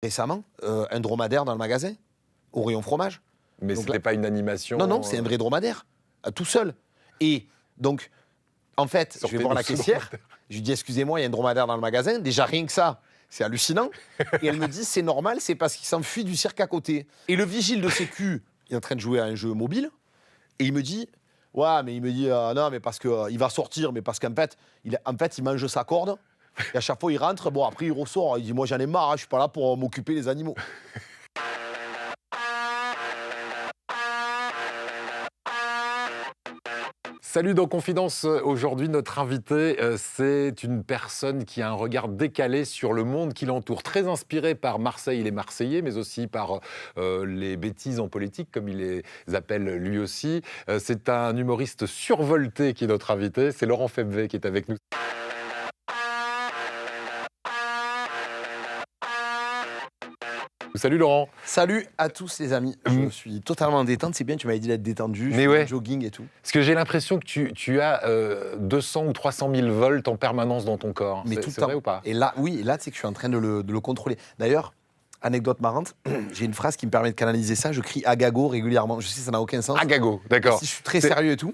récemment, un dromadaire dans le magasin, au rayon fromage. Mais Donc c'était là- pas une animation. Non, c'est un vrai dromadaire, tout seul. Et donc, en fait, je vais Sortez-nous voir la ce caissière, je lui dis excusez-moi, il y a un dromadaire dans le magasin. Déjà, rien que ça, c'est hallucinant. Et elle me dit c'est normal, c'est parce qu'il s'enfuit du cirque à côté. Et le vigile de sécu est en train de jouer à un jeu mobile. Et il me dit ouais, mais il me dit non, mais parce que il va sortir, mais parce qu'en fait, il mange sa corde. Et à chaque fois, il rentre. Bon, après, il ressort. Il dit moi, j'en ai marre, hein, je suis pas là pour m'occuper des animaux. Salut dans Confidence. Aujourd'hui, notre invité, c'est une personne qui a un regard décalé sur le monde qui l'entoure. Très inspiré par Marseille et les Marseillais, mais aussi par les bêtises en politique, comme il les appelle lui aussi. C'est un humoriste survolté qui est notre invité. C'est Laurent Febvre qui est avec nous. Salut Laurent. Salut à tous les amis. Je suis totalement en détente. C'est bien, tu m'avais dit d'être détendu. Mais je fais ouais. du jogging et tout. Parce que j'ai l'impression que tu as 200 ou 300 000 volts en permanence dans ton corps. Mais tout le C'est temps. vrai ou pas? Et là, oui, et là, tu sais que je suis en train de le contrôler. D'ailleurs, anecdote marrante, j'ai une phrase qui me permet de canaliser ça. Je crie agago régulièrement. Je sais, ça n'a aucun sens. Agago, d'accord. Si je suis très sérieux et tout,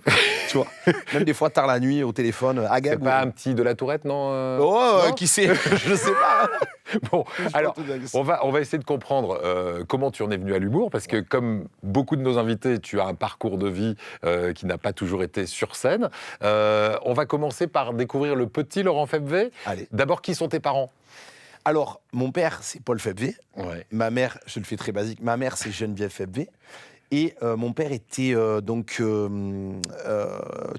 tu vois. Même des fois, tard la nuit, au téléphone, C'est agago. pas un petit de la Tourette, non Oh, Non qui sait je sais pas. Bon, alors, tout dingue. on va essayer de comprendre comment tu en es venu à l'humour, parce que comme beaucoup de nos invités, tu as un parcours de vie qui n'a pas toujours été sur scène. On va commencer par découvrir le petit Laurent Febvre. Allez. D'abord, qui sont tes parents? Alors, mon père, c'est Paul Febvre. Ouais. Ma mère, je le fais très basique, ma mère, c'est Geneviève Febvre. Et mon père était tu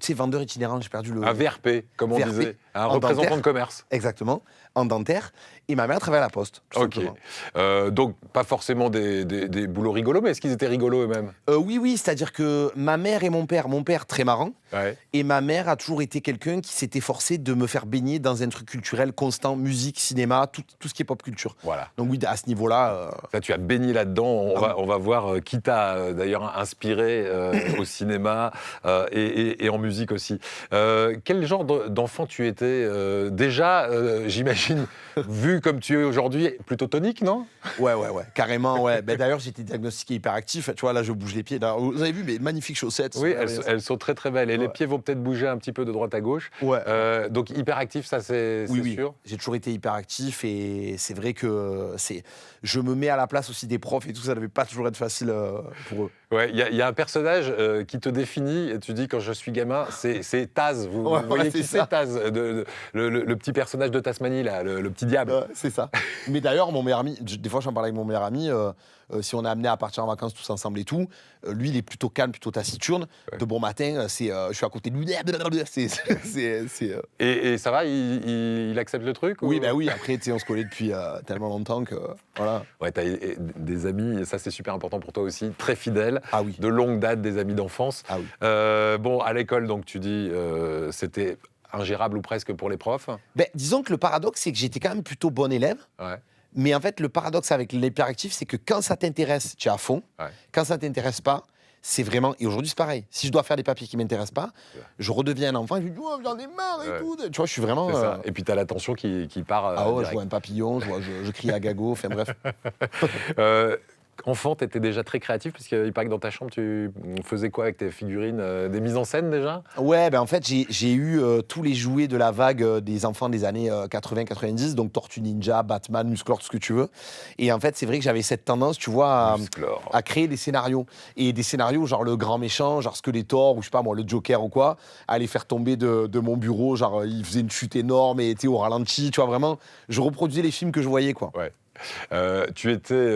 sais, vendeur itinérant, j'ai perdu le... Un VRP, comme on VRP, disait, un en représentant dentaire. de commerce. Exactement, en dentaire. Et ma mère travaillait à la poste, tout Ok. simplement. Donc, pas forcément des boulots rigolos, mais est-ce qu'ils étaient rigolos eux-mêmes? Oui, c'est-à-dire que ma mère et mon père très marrant, Ouais. et ma mère a toujours été quelqu'un qui s'était forcé de me faire baigner dans un truc culturel constant, musique, cinéma, tout ce qui est pop culture. Voilà. Donc oui, à ce niveau-là... Ça, tu as baigné là-dedans. On va voir qui t'a d'ailleurs inspiré au cinéma et en musique aussi. Quel genre d'enfant tu étais déjà, j'imagine, vu comme tu es aujourd'hui, plutôt tonique, non? Ouais, carrément, ouais. Ben, d'ailleurs, j'ai été diagnostiqué hyperactif. Tu vois, là, je bouge les pieds. D'ailleurs, vous avez vu mes magnifiques chaussettes? Oui, merveilleuses. elles sont très très belles. Et les pieds vont peut-être bouger un petit peu de droite à gauche. Ouais. Donc hyperactif, ça c'est Oui. sûr. J'ai toujours été hyperactif et c'est vrai que je me mets à la place aussi des profs et tout, ça devait pas toujours être facile pour eux. Ouais, il y a un personnage qui te définit, et tu dis quand je suis gamin, c'est Taz. Vous Ouais, voyez c'est qui ça. c'est Taz, le petit personnage de Tasmanie, là, le petit diable. C'est ça. Mais d'ailleurs, mon meilleur ami, des fois j'en parle avec mon meilleur ami, si on est amené à partir en vacances tous ensemble et tout, lui il est plutôt calme, plutôt taciturne. Ouais. De bon matin, je suis à côté de lui. Et ça va, il accepte le truc Oui, ou... bah oui, après, tu sais, on se connaît depuis tellement longtemps que. Voilà. Ouais, t'as des amis, et ça c'est super important pour toi aussi, très fidèles, Ah oui. de longue date, des amis d'enfance. Ah oui. Bon, à l'école, donc tu dis, c'était ingérable ou presque pour les profs. Ben, disons que le paradoxe, c'est que j'étais quand même plutôt bon élève. Ouais. Mais en fait, le paradoxe avec l'hyperactif, c'est que quand ça t'intéresse, tu es à fond. Ouais. Quand ça t'intéresse pas, c'est vraiment. Et aujourd'hui, c'est pareil. Si je dois faire des papiers qui m'intéressent pas, je redeviens un enfant. Je me dis, oh, j'en ai marre et Ouais. tout. Tu vois, je suis vraiment. C'est ça. Et puis t'as l'attention qui part. Ah ouais, je direct. vois un papillon, je crie à gago. Enfin bref. Enfant, tu étais déjà très créatif, parce qu'il paraît que dans ta chambre, tu faisais quoi avec tes figurines? Des mises en scène déjà? Ouais, ben en fait, j'ai eu tous les jouets de la vague des enfants des années 80-90, donc Tortue Ninja, Batman, Musclor, tout ce que tu veux. Et en fait, c'est vrai que j'avais cette tendance, tu vois, Musclor. à créer des scénarios. Et des scénarios genre le grand méchant, genre Skeletor, ou je sais pas moi, le Joker ou quoi, à les faire tomber de mon bureau, genre il faisait une chute énorme et était au ralenti, tu vois, vraiment, je reproduisais les films que je voyais, quoi. Ouais. Tu étais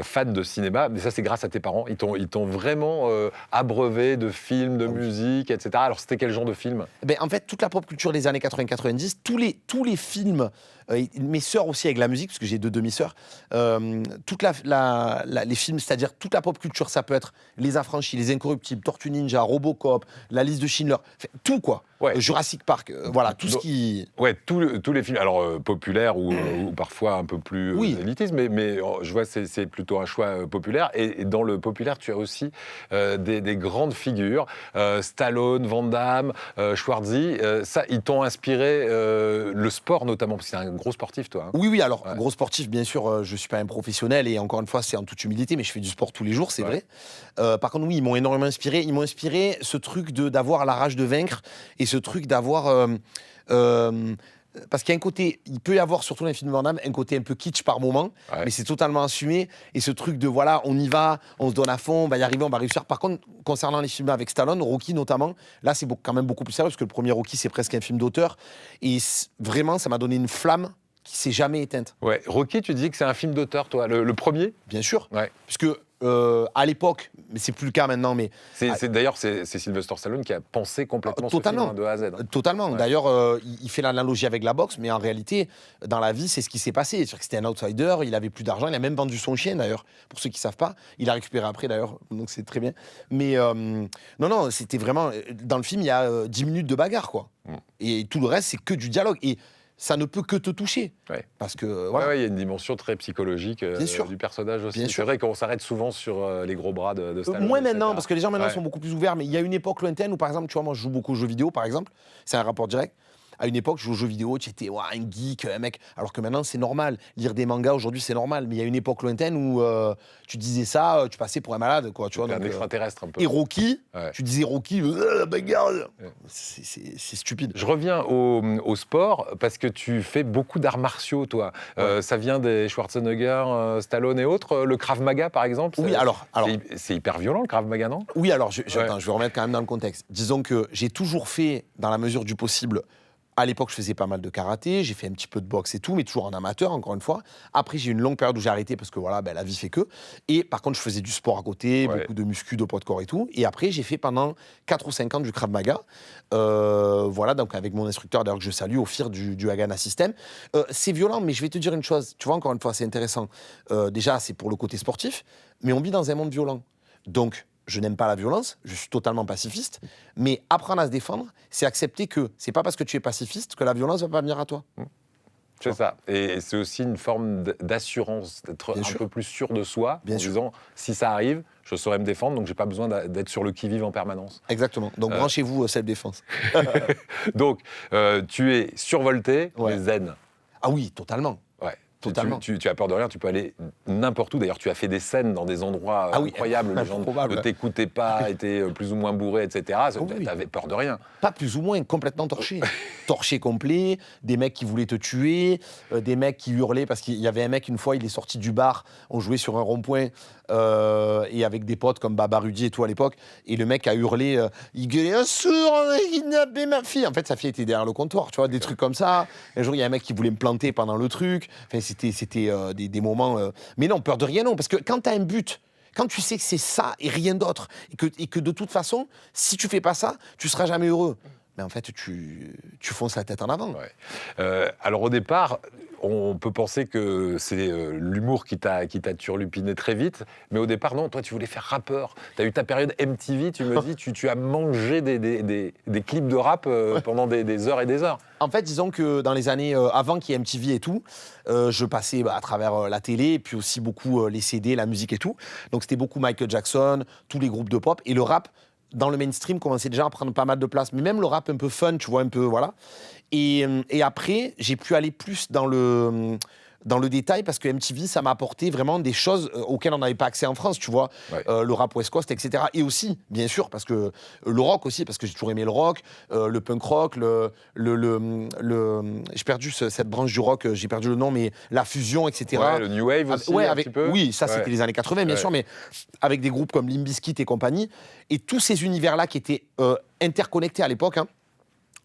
fan de cinéma, mais ça c'est grâce à tes parents. Ils t'ont vraiment abreuvé de films, de musique, etc. Alors c'était quel genre de film? Ben, en fait, toute la pop culture des années 80-90, tous les films, mes sœurs aussi avec la musique, parce que j'ai deux demi-sœurs, toute les films, c'est-à-dire toute la pop culture, ça peut être Les Affranchis, Les Incorruptibles, Tortue Ninja, Robocop, La Liste de Schindler, enfin, tout quoi. Ouais. Jurassic Park, voilà, tout ce qui... Ouais, tous les films, alors populaires ou parfois un peu plus Oui. élitistes, mais je vois c'est plutôt un choix populaire. Et dans le populaire, tu as aussi des grandes figures, Stallone, Van Damme, Schwarzy. Ça, ils t'ont inspiré le sport notamment, parce que c'est un gros sportif, toi. Hein. Oui, alors, Ouais. gros sportif, bien sûr, je ne suis pas un professionnel et encore une fois, c'est en toute humilité, mais je fais du sport tous les jours, c'est vrai. Par contre, oui, ils m'ont énormément inspiré. Ils m'ont inspiré ce truc d'avoir la rage de vaincre et ce truc d'avoir. Parce qu'il y a un côté, il peut y avoir, surtout dans les films de Van Damme, un côté un peu kitsch par moment, mais c'est totalement assumé. Et ce truc de voilà, on y va, on se donne à fond, on va y arriver, on va réussir. Par contre, concernant les films avec Stallone, Rocky notamment, là c'est quand même beaucoup plus sérieux parce que le premier Rocky c'est presque un film d'auteur. Et vraiment, ça m'a donné une flamme qui s'est jamais éteinte. Ouais. Rocky, tu dis que c'est un film d'auteur, toi, le premier. Bien sûr. Ouais. Puisque à l'époque, mais c'est plus le cas maintenant, mais D'ailleurs, c'est Sylvester Stallone qui a pensé complètement ce totalement. film de A à Z. Hein. Totalement. Ouais. D'ailleurs, il fait l'analogie avec la boxe, mais en réalité, dans la vie, c'est ce qui s'est passé. C'est-à-dire que c'était un outsider, il avait plus d'argent, il a même vendu son chien d'ailleurs, pour ceux qui ne savent pas. Il a récupéré après d'ailleurs, donc c'est très bien. Mais non, c'était vraiment. Dans le film, il y a 10 minutes de bagarre, quoi. Et tout le reste, c'est que du dialogue. Et ça ne peut que te toucher. Ouais. Parce que, voilà. Ouais, il y a une dimension très psychologique du personnage aussi. Bien C'est sûr. vrai qu'on s'arrête souvent sur les gros bras de Stallone. Moins etc. maintenant, parce que les gens maintenant sont beaucoup plus ouverts, mais il y a une époque lointaine où, par exemple, tu vois, moi je joue beaucoup aux jeux vidéo, par exemple, c'est un rapport direct. À une époque, je jouais aux jeux vidéo, tu étais un geek, un mec. Alors que maintenant, c'est normal. Lire des mangas aujourd'hui, c'est normal. Mais il y a une époque lointaine où tu disais ça, tu passais pour un malade, quoi. Tu vois, un donc, extraterrestre un peu. Et Rocky, Ouais. tu disais Rocky, la bagarre. C'est stupide. Je reviens au sport parce que tu fais beaucoup d'arts martiaux, toi. Ça vient des Schwarzenegger, Stallone et autres. Le Krav Maga, par exemple. Oui, alors c'est hyper violent, le Krav Maga, non? Oui, alors, attends, je vais remettre quand même dans le contexte. Disons que j'ai toujours fait, dans la mesure du possible, à l'époque, je faisais pas mal de karaté, j'ai fait un petit peu de boxe et tout, mais toujours en amateur, encore une fois. Après, j'ai eu une longue période où j'ai arrêté parce que voilà, la vie fait que. Et par contre, je faisais du sport à côté, beaucoup de muscu, de poids de corps et tout. Et après, j'ai fait pendant 4 ou 5 ans du Krav Maga. Voilà, donc avec mon instructeur, d'ailleurs, que je salue, Ophir du Haganah System. C'est violent, mais je vais te dire une chose. Tu vois, encore une fois, c'est intéressant. Déjà, c'est pour le côté sportif, mais on vit dans un monde violent. Donc, je n'aime pas la violence, je suis totalement pacifiste, mais apprendre à se défendre, c'est accepter que c'est pas parce que tu es pacifiste que la violence va pas venir à toi. C'est ça. Et c'est aussi une forme d'assurance, d'être Bien un sûr. peu plus sûr de soi, Bien en sûr. disant, si ça arrive, je saurais me défendre, donc j'ai pas besoin d'être sur le qui-vive en permanence. Exactement. Donc branchez-vous self-défense. Donc, tu es survolté, mais zen. Ah oui, totalement. Ouais. Totalement. Tu as peur de rien, tu peux aller n'importe où. D'ailleurs, tu as fait des scènes dans des endroits incroyables où les gens ne t'écoutaient pas, étaient plus ou moins bourrés, etc. Tu avais peur de rien. Pas plus ou moins, complètement torché. Torché complet, des mecs qui voulaient te tuer, des mecs qui hurlaient, parce qu'il y avait un mec, une fois, il est sorti du bar, on jouait sur un rond-point, et avec des potes comme Baba Rudy et tout à l'époque, et le mec a hurlé, il gueulait, un sourd, on a kidnappé ma fille. En fait, sa fille était derrière le comptoir, tu vois, des trucs comme ça. Un jour, il y a un mec qui voulait me planter pendant le truc. Enfin, c'était des moments... Mais non, peur de rien, non, parce que quand tu as un but, quand tu sais que c'est ça et rien d'autre, et que de toute façon, si tu fais pas ça, tu seras jamais heureux. Mais en fait, tu fonces la tête en avant. Ouais. Alors au départ, on peut penser que c'est l'humour qui t'a turlupiné très vite, mais au départ, non, toi tu voulais faire rappeur. Tu as eu ta période MTV, tu me dis, tu as mangé des clips de rap pendant des heures et des heures. En fait, disons que dans les années avant qu'il y ait MTV et tout, je passais à travers la télé, et puis aussi beaucoup les CD, la musique et tout. Donc c'était beaucoup Michael Jackson, tous les groupes de pop, et le rap, dans le mainstream, commençait déjà à prendre pas mal de place. Mais même le rap un peu fun, tu vois, un peu, voilà. Et après, j'ai pu aller plus dans le détail parce que MTV, ça m'a apporté vraiment des choses auxquelles on n'avait pas accès en France, tu vois. Le rap West Coast, etc. Et aussi, bien sûr, parce que le rock aussi, parce que j'ai toujours aimé le rock, le punk rock, j'ai perdu cette branche du rock, j'ai perdu le nom, mais la fusion, etc. Ouais, le New Wave aussi, un petit peu. Oui, ça, c'était les années 80, bien sûr, mais avec des groupes comme Limp Bizkit et compagnie. Et tous ces univers-là qui étaient interconnectés à l'époque, hein,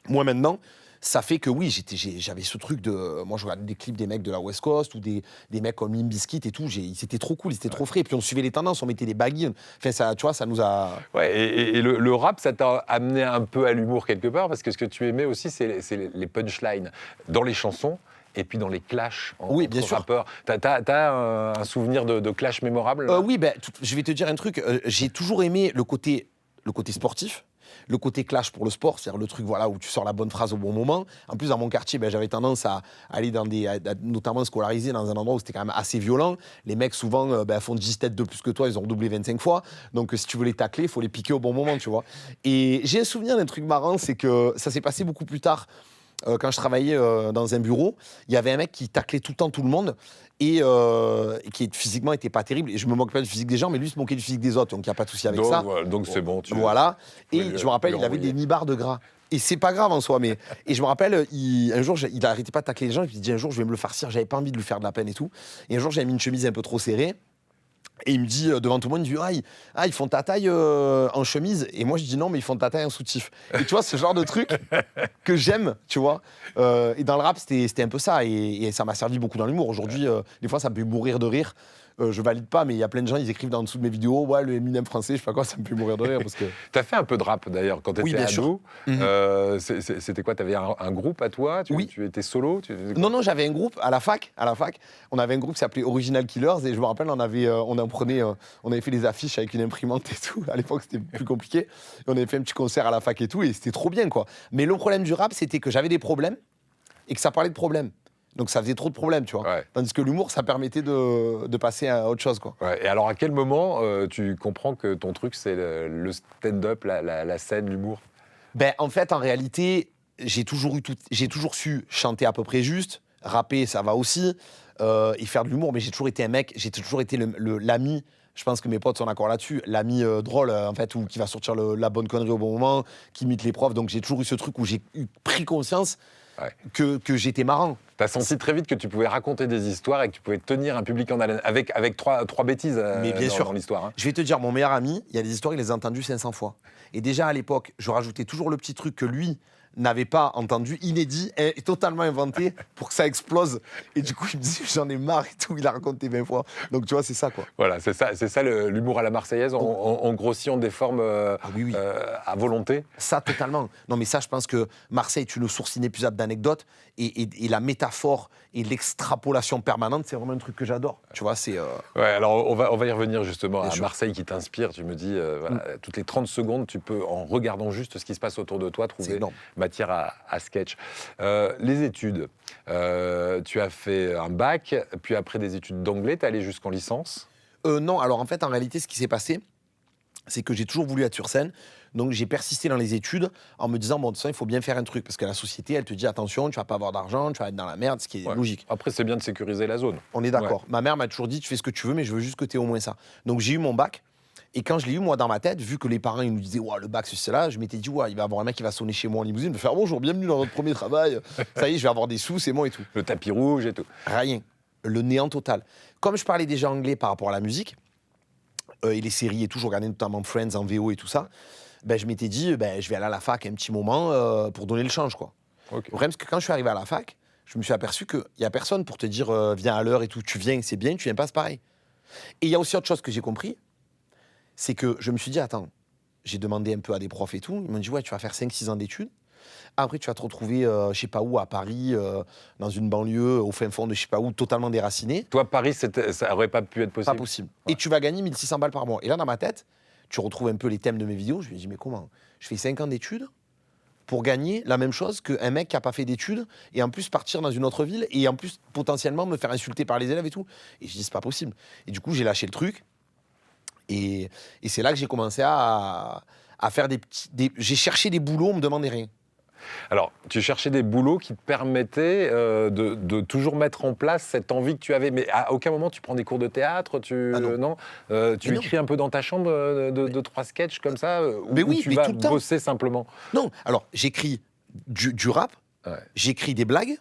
moi maintenant, ça fait que oui, j'avais ce truc de... Moi, je regardais des clips des mecs de la West Coast ou des mecs comme Limp Bizkit et tout. C'était trop cool, c'était trop frais. Et puis, on suivait les tendances, on mettait des baggy. Enfin, ça, tu vois, ça nous a... Ouais, et le rap, ça t'a amené un peu à l'humour quelque part, parce que ce que tu aimais aussi, c'est les punchlines dans les chansons et puis dans les clashs entre rappeurs. T'as un souvenir de clash mémorable Oui, je vais te dire un truc. J'ai toujours aimé le côté sportif. Le côté clash pour le sport, c'est-à-dire le truc où tu sors la bonne phrase au bon moment. En plus, dans mon quartier, j'avais tendance à aller notamment scolarisé dans un endroit où c'était quand même assez violent. Les mecs, souvent, font 10 têtes de plus que toi, ils ont redoublé 25 fois. Donc, si tu veux les tacler, il faut les piquer au bon moment, tu vois. Et j'ai un souvenir d'un truc marrant, c'est que ça s'est passé beaucoup plus tard. quand je travaillais dans un bureau, il y avait un mec qui taclait tout le temps tout le monde et qui physiquement était pas terrible. Et je me moque pas du physique des gens, mais lui se moquait du physique des autres, donc il n'y a pas de souci avec ça. Donc c'est bon. Voilà. tu Et peux je me rappelle, lui il avait renvoyer. des nibards de gras. Et c'est pas grave en soi, mais. Et je me rappelle, un jour, il arrêtait pas de tacler les gens. Il me dit un jour, je vais me le farcir. J'avais pas envie de lui faire de la peine et tout. Et un jour, j'avais mis une chemise un peu trop serrée. Et il me dit, devant tout le monde, il me dit ils font ta taille en chemise. Et moi, je dis non, mais ils font ta taille en soutif. Et tu vois, ce genre de truc que j'aime, tu vois. Et dans le rap, c'était un peu ça. Et ça m'a servi beaucoup dans l'humour. Aujourd'hui, des fois, ça me fait mourir de rire. Je valide pas, mais il y a plein de gens, ils écrivent en dessous de mes vidéos, ouais, le Eminem français, je sais pas quoi, ça me fait mourir de rire. Parce que... T'as fait un peu de rap d'ailleurs quand Oui, t'étais bien sûr. ado. Mhm. C'était quoi? T'avais un groupe à toi? Oui. Tu étais solo? Tu faisais quoi? Non, j'avais un groupe à la fac. On avait un groupe qui s'appelait Original Killers et je me rappelle, on avait fait des affiches avec une imprimante et tout. À l'époque, c'était plus compliqué. Et on avait fait un petit concert à la fac et tout et c'était trop bien, quoi. Mais le problème du rap, c'était que j'avais des problèmes et que ça parlait de problèmes. Donc ça faisait trop de problèmes, tu vois. Ouais. Tandis que l'humour, ça permettait de passer à autre chose, quoi. Ouais. Et alors, à quel moment tu comprends que ton truc, c'est le stand-up, la scène, l'humour? Ben, en fait, en réalité, j'ai toujours su chanter à peu près juste, rapper, ça va aussi, et faire de l'humour, mais j'ai toujours été un mec, j'ai toujours été l'ami, je pense que mes potes sont d'accord là-dessus, l'ami drôle, en fait, ou qui va sortir la bonne connerie au bon moment, qui imite les profs, donc j'ai toujours eu ce truc où j'ai pris conscience que j'étais marrant. T'as senti très vite que tu pouvais raconter des histoires et que tu pouvais tenir un public en haleine avec trois bêtises Mais bien sûr. dans l'histoire. Hein. Je vais te dire, mon meilleur ami, il y a des histoires, il les a entendues 500 fois. Et déjà à l'époque, je rajoutais toujours le petit truc que lui n'avait pas entendu, inédit et totalement inventé pour que ça explose. Et du coup, il me dit, j'en ai marre et tout, il a raconté 20 fois. Donc tu vois, c'est ça, quoi. Voilà, c'est ça l'humour à la Marseillaise. On grossit, on déforme Oui. à volonté. Ça, totalement. Non, mais ça, je pense que Marseille est une source inépuisable d'anecdotes et la métaphore et l'extrapolation permanente, c'est vraiment un truc que j'adore. Tu vois, c'est... Ouais, alors on va y revenir justement Bien à sûr. Marseille qui t'inspire. Tu me dis, voilà, toutes les 30 secondes, tu peux, en regardant juste ce qui se passe autour de toi, C'est trouver énorme. matière à sketch. Les études, tu as fait un bac, puis après des études d'anglais, tu es allé jusqu'en licence. Non, alors en fait, en réalité, ce qui s'est passé, c'est que j'ai toujours voulu être sur scène. Donc j'ai persisté dans les études en me disant, bon, de toute façon, il faut bien faire un truc. Parce que la société, elle te dit, attention, tu vas pas avoir d'argent, tu vas être dans la merde, ce qui est Ouais. logique. Après, c'est bien de sécuriser la zone. On est d'accord. Ma mère m'a toujours dit, tu fais ce que tu veux, mais je veux juste que tu aies au moins ça. Donc j'ai eu mon bac. Et quand je l'ai eu, moi, dans ma tête, vu que les parents, ils nous disaient, ouais, le bac, c'est cela, je m'étais dit, ouais, il va y avoir un mec qui va sonner chez moi en limousine, me faire bonjour, bienvenue dans votre premier travail. Ça y est, je vais avoir des sous, c'est bon et tout. Le tapis rouge et tout. Rien. Le néant total. Comme je parlais déjà anglais par rapport à la musique, et les séries et tout, je regardais notamment Friends en VO et tout ça, ben, je m'étais dit, ben, je vais aller à la fac un petit moment pour donner le change, quoi. Ok. Le problème, c'est que quand je suis arrivé à la fac, je me suis aperçu qu'il n'y a personne pour te dire, viens à l'heure et tout. Tu viens, c'est bien, tu viens pas, c'est pareil. Et il y a aussi autre chose que j'ai compris, c'est que je me suis dit, attends, j'ai demandé un peu à des profs et tout, ils m'ont dit, ouais, tu vas faire 5-6 ans d'études. Après, tu vas te retrouver, je sais pas où, à Paris, dans une banlieue, au fin fond de je sais pas où, totalement déraciné. Toi, Paris, ça aurait pas pu être Pas possible. possible. Ouais. Et tu vas gagner 1600 balles par mois. Et là, dans ma tête, tu retrouves un peu les thèmes de mes vidéos. Je me dis, mais comment? Je fais 5 ans d'études pour gagner la même chose qu'un mec qui n'a pas fait d'études et en plus partir dans une autre ville et en plus potentiellement me faire insulter par les élèves et tout. Et je dis, c'est pas possible. Et du coup, j'ai lâché le truc. Et c'est là que j'ai commencé à faire j'ai cherché des boulots, on me demandait rien. Alors, tu cherchais des boulots qui te permettaient de toujours mettre en place cette envie que tu avais. Mais à aucun moment, tu prends des cours de théâtre, Ah non. non tu Mais écris un peu dans ta chambre de 3 sketchs comme ça Mais ou oui, tu mais vas tout le temps. bosser simplement. Non, alors j'écris du rap, Ouais. j'écris des blagues,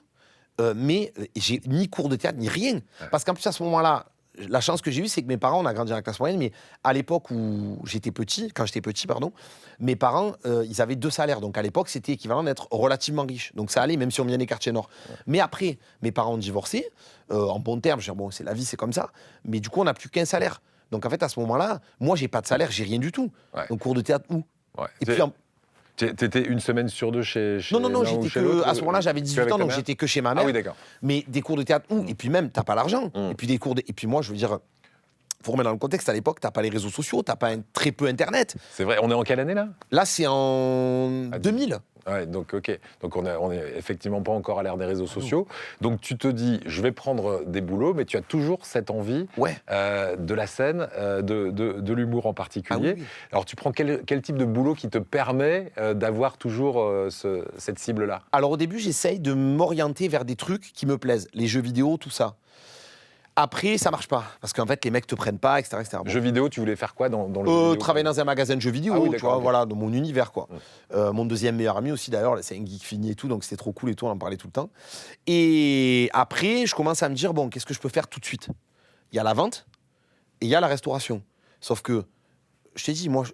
mais j'ai ni cours de théâtre, ni rien. Ouais. Parce qu'en plus, à ce moment-là, la chance que j'ai eue, c'est que mes parents, on a grandi dans la classe moyenne, mais à l'époque où quand j'étais petit, pardon, mes parents, ils avaient 2 salaires. Donc à l'époque, c'était équivalent d'être relativement riche. Donc ça allait, même si on vient des quartiers nord. Mais après, mes parents ont divorcé, en bon terme, je veux dire, bon, c'est la vie, c'est comme ça. Mais du coup, on n'a plus qu'un salaire. Donc en fait, à ce moment-là, moi, j'ai pas de salaire, j'ai rien du tout. Ouais. Donc cours de théâtre, où? Ouais. Et puis, T'étais une semaine sur 2 chez non, l'un ou j'étais chez que. l'autre, À ce moment-là, j'avais 18 qu'avec ans, ta donc mère j'étais que chez ma Ah mère. oui, d'accord. Mais des cours de théâtre où? Et puis même, t'as pas l'argent. Et puis des cours et puis moi, je veux dire, faut remettre dans le contexte, à l'époque, t'as pas les réseaux sociaux, t'as pas très peu Internet. C'est vrai, on est en quelle année là? Là, c'est en Ah, 2000. Ouais, donc ok. Donc on est effectivement pas encore à l'ère des réseaux sociaux. Donc tu te dis, je vais prendre des boulots, mais tu as toujours cette envie Ouais. de la scène, de l'humour en Ah oui, particulier. oui. Alors tu prends quel type de boulot qui te permet d'avoir toujours cette cible-là? Alors au début, j'essaye de m'orienter vers des trucs qui me plaisent, les jeux vidéo, tout ça. Après, ça marche pas, parce qu'en fait, les mecs te prennent pas, etc. etc. Bon. Jeux vidéo, tu voulais faire quoi dans le jeu vidéo? Travailler dans un magasin de jeux vidéo, Ah oui, tu d'accord, vois, ok. voilà, dans mon univers, quoi. Mon deuxième meilleur ami aussi, d'ailleurs, c'est un geek fini et tout, donc c'était trop cool et tout, on en parlait tout le temps. Et après, je commence à me dire, bon, qu'est-ce que je peux faire tout de suite? Il y a la vente et il y a la restauration. Sauf que, je t'ai dit, moi,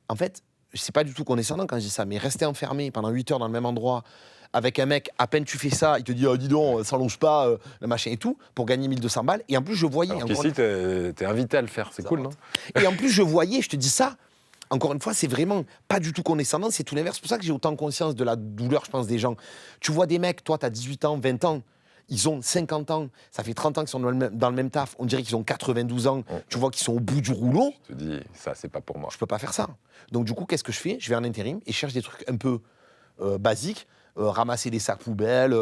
en fait, c'est pas du tout condescendant quand je dis ça, mais rester enfermé pendant 8 heures dans le même endroit, avec un mec, à peine tu fais ça, il te dit, oh, dis donc, ça longe pas, le machin et tout, pour gagner 1200 balles. Et en plus, je voyais. Alors encore qu'ici, t'es invité à le faire, c'est cool, non? Et en plus, je voyais, je te dis ça, encore une fois, c'est vraiment pas du tout condescendant, c'est tout l'inverse. C'est pour ça que j'ai autant conscience de la douleur, je pense, des gens. Tu vois des mecs, toi, t'as 18 ans, 20 ans, ils ont 50 ans, ça fait 30 ans qu'ils sont dans le même taf, on dirait qu'ils ont 92 ans, tu vois qu'ils sont au bout du rouleau. Je te dis, ça, c'est pas pour moi. Je peux pas faire ça. Donc du coup, qu'est-ce que je fais? Je vais en intérim et je cherche des trucs un peu basiques, ramasser des sacs poubelles,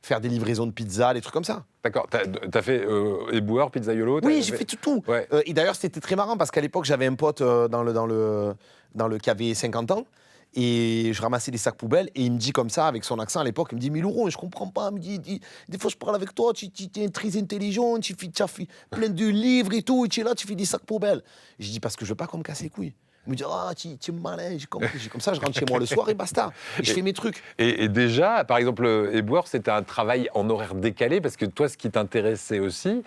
faire des livraisons de pizza, des trucs comme ça. D'accord, t'as fait éboueur, pizzaiolo? Oui, j'ai fait tout. Ouais. Et d'ailleurs, c'était très marrant parce qu'à l'époque, j'avais un pote qui avait 50 ans et je ramassais des sacs poubelles et il me dit comme ça, avec son accent à l'époque, il me dit, mais Laurent, je comprends pas. Il me dit, des fois, je parle avec toi, tu es très intelligent, tu as fait plein de livres et tout, et tu es là, tu fais des sacs poubelles. Je dis, parce que je veux pas qu'on me casse les couilles. Il me dit, ah, tu es malin, j'ai compris. Comme ça, je rentre chez moi le soir et basta. Et je fais mes trucs. Et déjà, par exemple, éboueur, c'était un travail en horaire décalé, parce que toi, ce qui t'intéressait aussi,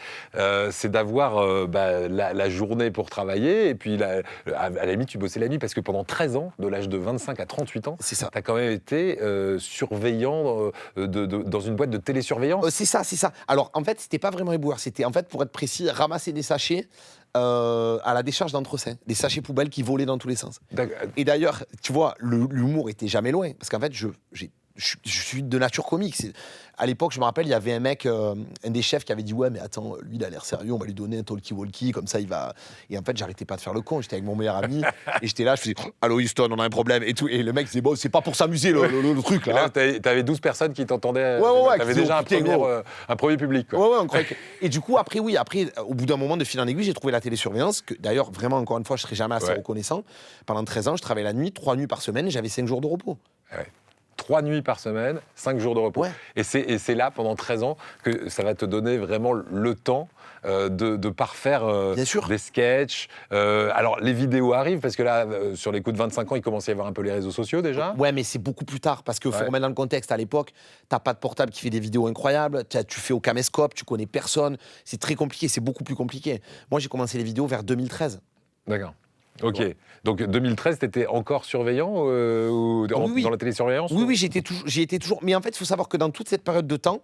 c'est d'avoir la journée pour travailler, et puis à la limite, tu bossais la nuit, parce que pendant 13 ans, de l'âge de 25 à 38 ans, C'est ça. tu as quand même été surveillant dans une boîte de télésurveillance. C'est ça, c'est ça. Alors, en fait, c'était pas vraiment éboueur. C'était, en fait, pour être précis, ramasser des sachets à la décharge d'entrecin. Des sachets poubelles qui volaient dans tous les sens. Et d'ailleurs, tu vois, l'humour était jamais loin. Parce qu'en fait, je suis de nature comique. À l'époque, je me rappelle, il y avait un mec, un des chefs qui avait dit, ouais, mais attends, lui, il a l'air sérieux, on va lui donner un talkie-walkie, comme ça, il va... Et en fait, j'arrêtais pas de faire le con. J'étais avec mon meilleur ami, et j'étais là, je faisais, allô, Houston, on a un problème, et tout. Et le mec disait, bon, c'est pas pour s'amuser, le truc, Et là. là, t'avais 12 personnes qui t'entendaient. Ouais, T'avais qui disaient, déjà oh, putain, gros. un premier public, quoi. Ouais, on croyait que... Et du coup, après, au bout d'un moment de fil en aiguille, j'ai trouvé la télésurveillance, que d'ailleurs, vraiment, encore une fois, je serai jamais assez reconnaissant. Pendant 13 ans, je travaillais la nuit, 3 nuits par semaine, et j'avais 5 jours de repos. Ouais. 3 nuits par semaine, 5 jours de repos. Ouais. Et c'est là, pendant 13 ans, que ça va te donner vraiment le temps de parfaire Bien sûr. des sketchs. Alors, les vidéos arrivent, parce que là, sur les coups de 25 ans, il commençait à y avoir un peu les réseaux sociaux, déjà. Ouais, mais c'est beaucoup plus tard, parce qu'il faut Ouais. remettre dans le contexte. À l'époque, t'as pas de portable qui fait des vidéos incroyables, tu fais au caméscope, tu connais personne. C'est très compliqué, c'est beaucoup plus compliqué. Moi, j'ai commencé les vidéos vers 2013. D'accord. Ok. Donc, 2013, t'étais encore surveillant ou Oui. dans la télésurveillance? Oui, j'y étais toujours. Mais en fait, il faut savoir que dans toute cette période de temps,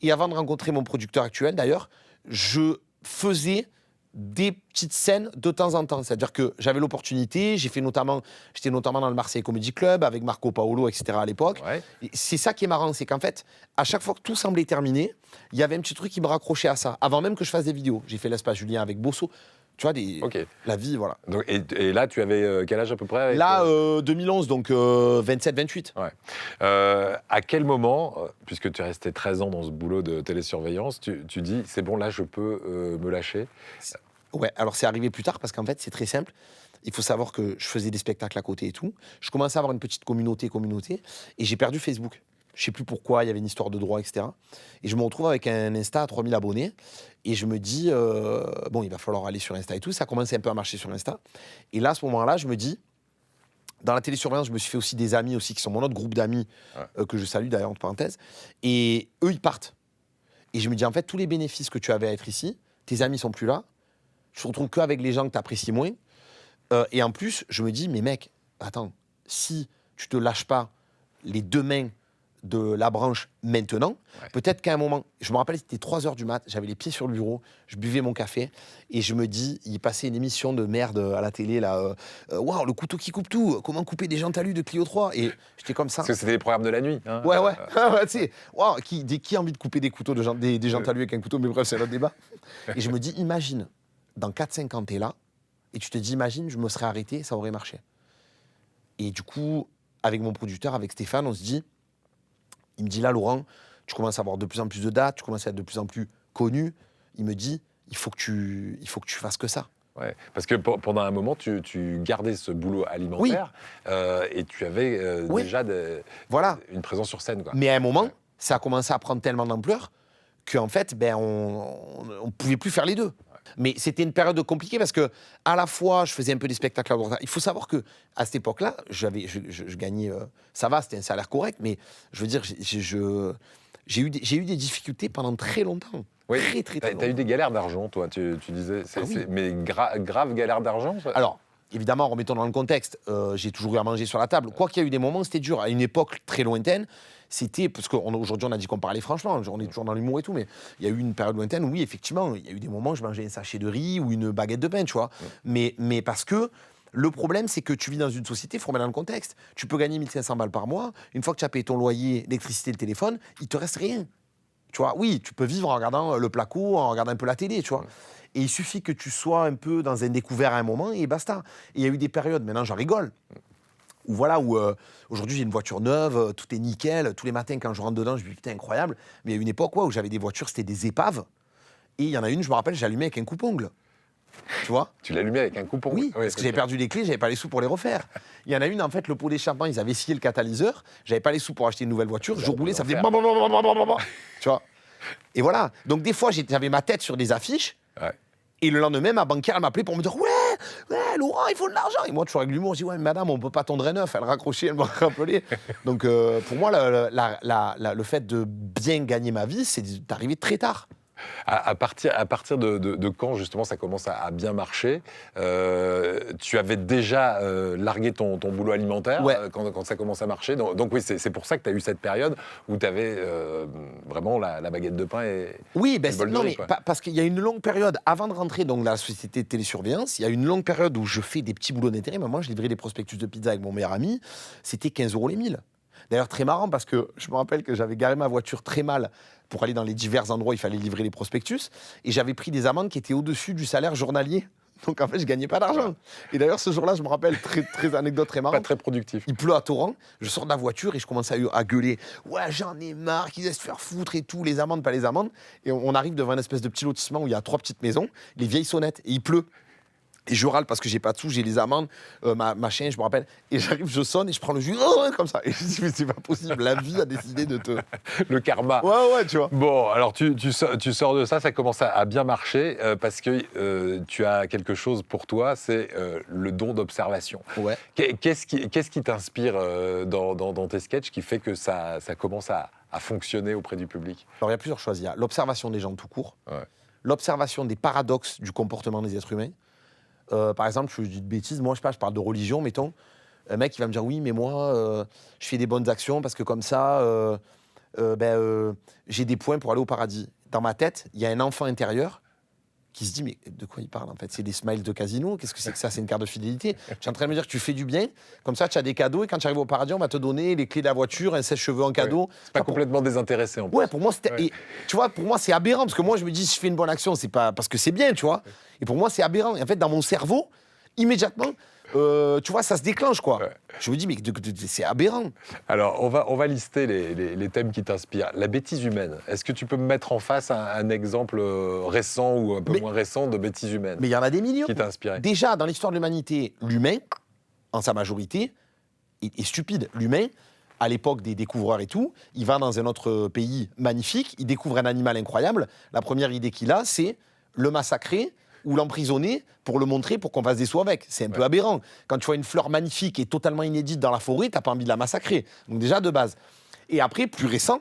et avant de rencontrer mon producteur actuel d'ailleurs, je faisais des petites scènes de temps en temps. C'est-à-dire que j'avais l'opportunité, j'étais notamment dans le Marseille Comedy Club avec Marco Paolo, etc. à l'époque. Ouais. Et c'est ça qui est marrant, c'est qu'en fait, à chaque fois que tout semblait terminé, il y avait un petit truc qui me raccrochait à ça. Avant même que je fasse des vidéos. J'ai fait l'espace Julien avec Bosso. Tu vois, Ok. la vie, voilà. Donc, et là, tu avais quel âge à peu près avec, Là, 2011, donc 27-28. Ouais. À quel moment, puisque tu es resté 13 ans dans ce boulot de télésurveillance, tu dis, c'est bon, là, je peux me lâcher? Ouais, alors c'est arrivé plus tard parce qu'en fait, c'est très simple. Il faut savoir que je faisais des spectacles à côté et tout. Je commençais à avoir une petite communauté, et j'ai perdu Facebook. Je sais plus pourquoi, il y avait une histoire de droit, etc. Et je me retrouve avec un Insta à 3000 abonnés. Et je me dis, bon, il va falloir aller sur Insta et tout. Ça commençait un peu à marcher sur Insta. Et là, à ce moment-là, je me dis, dans la télésurveillance, je me suis fait aussi des amis aussi, qui sont mon autre groupe d'amis, que je salue d'ailleurs, entre parenthèses. Et eux, ils partent. Et je me dis, en fait, tous les bénéfices que tu avais à être ici, tes amis sont plus là. Je te retrouve qu'avec les gens que tu apprécies moins. Et en plus, je me dis, mais mec, attends, si tu te lâches pas les deux mains de la branche maintenant, peut-être qu'à un moment, je me rappelle, c'était 3h du mat, j'avais les pieds sur le bureau, je buvais mon café, et je me dis, il passait une émission de merde à la télé, là, waouh, le couteau qui coupe tout, comment couper des jantalus de Clio 3, et j'étais comme ça. Parce que c'était les programmes de la nuit. Hein, Ouais, tu sais, waouh, qui a envie de couper des couteaux, des jantalus avec un couteau, mais bref, c'est un autre débat. Et je me dis, imagine, dans 4-5 ans, t'es là, et tu te dis, imagine, je me serais arrêté, ça aurait marché. Et du coup, avec mon producteur, avec Stéphane, on se dit, il me dit là, Laurent, tu commences à avoir de plus en plus de dates, tu commences à être de plus en plus connu. Il me dit, il faut que tu fasses que ça. Ouais, parce que pendant un moment, tu gardais ce boulot alimentaire et tu avais Oui. déjà Voilà. une présence sur scène. Quoi. Mais à un moment, ça a commencé à prendre tellement d'ampleur qu'en fait, on ne pouvait plus faire les deux. Mais c'était une période compliquée parce que à la fois, je faisais un peu des spectacles à droite. Il faut savoir que à cette époque-là, je gagnais, ça va, c'était un salaire correct, mais je veux dire, j'ai eu des difficultés pendant très longtemps. Oui, Très t'as longtemps. eu des galères d'argent, toi, tu disais. Oui. Mais grave galère d'argent ça Alors, évidemment, remettons dans le contexte, j'ai toujours eu à manger sur la table. Quoi qu'il y a eu des moments, c'était dur. À une époque très lointaine, c'était, parce qu'aujourd'hui on a dit qu'on parlait franchement, on est toujours dans l'humour et tout, mais il y a eu une période lointaine où oui, effectivement, il y a eu des moments où je mangeais un sachet de riz ou une baguette de pain, tu vois. Mais parce que le problème, c'est que tu vis dans une société, il faut remettre dans le contexte. Tu peux gagner 1500 balles par mois, une fois que tu as payé ton loyer, l'électricité, le téléphone, il te reste rien. Tu vois, oui, tu peux vivre en regardant le placo, en regardant un peu la télé, tu vois. Et il suffit que tu sois un peu dans un découvert à un moment et basta. Et il y a eu des périodes, maintenant j'en rigole, où voilà, aujourd'hui j'ai une voiture neuve, tout est nickel. Tous les matins quand je rentre dedans, je me dis putain, incroyable. Mais il y a une époque où j'avais des voitures, c'était des épaves. Et il y en a une, je me rappelle, j'allumais avec un coupe-ongle. Tu vois. Tu l'allumais avec un coupon. Oui, parce que j'avais perdu les clés, j'avais pas les sous pour les refaire. Il y en a une, en fait, le pot d'échappement, ils avaient scié le catalyseur, j'avais pas les sous pour acheter une nouvelle voiture, je roulais, ça faisait blablabla. Tu vois. Et voilà. Donc des fois, j'avais ma tête sur des affiches, Ouais. et le lendemain, ma banquière, elle m'appelait pour me dire ouais, Laurent, il faut de l'argent. Et moi, toujours avec l'humour, je dis ouais, madame, on peut pas tondre un œuf. Elle raccrochait, elle m'a rappelé. Donc pour moi, le fait de bien gagner ma vie, c'est d'arriver très tard. À partir de quand, justement, ça commence à bien marcher, tu avais déjà largué ton boulot alimentaire Ouais. Quand ça commence à marcher. Donc oui, c'est pour ça que tu as eu cette période où tu avais vraiment la baguette de pain et Oui, et le bol de non, riz, mais quoi. parce qu'il y a une longue période, avant de rentrer dans la société de télésurveillance, il y a une longue période où je fais des petits boulots d'intérim. Moi, je livrais des prospectus de pizza avec mon meilleur ami. C'était 15 € les 1000. D'ailleurs, très marrant parce que je me rappelle que j'avais garé ma voiture très mal pour aller dans les divers endroits où il fallait livrer les prospectus. Et j'avais pris des amendes qui étaient au-dessus du salaire journalier. Donc en fait, je gagnais pas d'argent. Et d'ailleurs, ce jour-là, je me rappelle, très anecdote très marrante. Pas très productif. Il pleut à torrent, je sors de la voiture et je commence à gueuler. Ouais, j'en ai marre, qu'ils aient se faire foutre et tout, les amendes, pas les amendes. Et on arrive devant une espèce de petit lotissement où il y a 3 petites maisons, les vieilles sonnettes, et il pleut. Et je râle parce que j'ai pas de sous, j'ai les amendes, machin, je me rappelle. Et j'arrive, je sonne et je prends le jus, comme ça. Et je dis, mais c'est pas possible, la vie a décidé de te. Le karma. Ouais, tu vois. Bon, alors tu sors de ça commence à bien marcher parce que tu as quelque chose pour toi, c'est le don d'observation. Ouais. Qu'est-ce qui t'inspire dans tes sketchs qui fait que ça commence à fonctionner auprès du public? Alors il y a plusieurs choses. Il y a l'observation des gens tout court, Ouais. l'observation des paradoxes du comportement des êtres humains. Par exemple, je dis de bêtises, moi je sais pas, je parle de religion, mettons. Un mec il va me dire oui, mais moi je fais des bonnes actions parce que comme ça, j'ai des points pour aller au paradis. Dans ma tête, il y a un enfant intérieur qui se dit mais de quoi il parle en fait? C'est des smiles de casino? Qu'est-ce que c'est que ça? C'est une carte de fidélité? Je suis en train de me dire que tu fais du bien, comme ça tu as des cadeaux et quand tu arrives au paradis, on va te donner les clés de la voiture, un sèche-cheveux en cadeau. C'est pas complètement désintéressé en plus. Ouais, pour moi, c'était. Ouais. Et, tu vois, pour moi, c'est aberrant. Parce que moi, je me dis, si je fais une bonne action, c'est pas parce que c'est bien, tu vois. Et pour moi, c'est aberrant. Et en fait, dans mon cerveau, immédiatement, tu vois, ça se déclenche, quoi. Ouais. Je me dis, mais c'est aberrant. Alors, on va lister les thèmes qui t'inspirent. La bêtise humaine. Est-ce que tu peux me mettre en face un exemple récent ou un peu moins récent de bêtise humaine Mais il y en a des millions. qui t'a inspiré? Déjà, dans l'histoire de l'humanité, l'humain, en sa majorité, est stupide. L'humain, à l'époque des découvreurs et tout, il va dans un autre pays magnifique, il découvre un animal incroyable. La première idée qu'il a, c'est le massacrer ou l'emprisonner pour le montrer, pour qu'on fasse des sous avec. C'est un peu aberrant. Quand tu vois une fleur magnifique et totalement inédite dans la forêt, t'as pas envie de la massacrer. Donc déjà, de base. Et après, plus récent,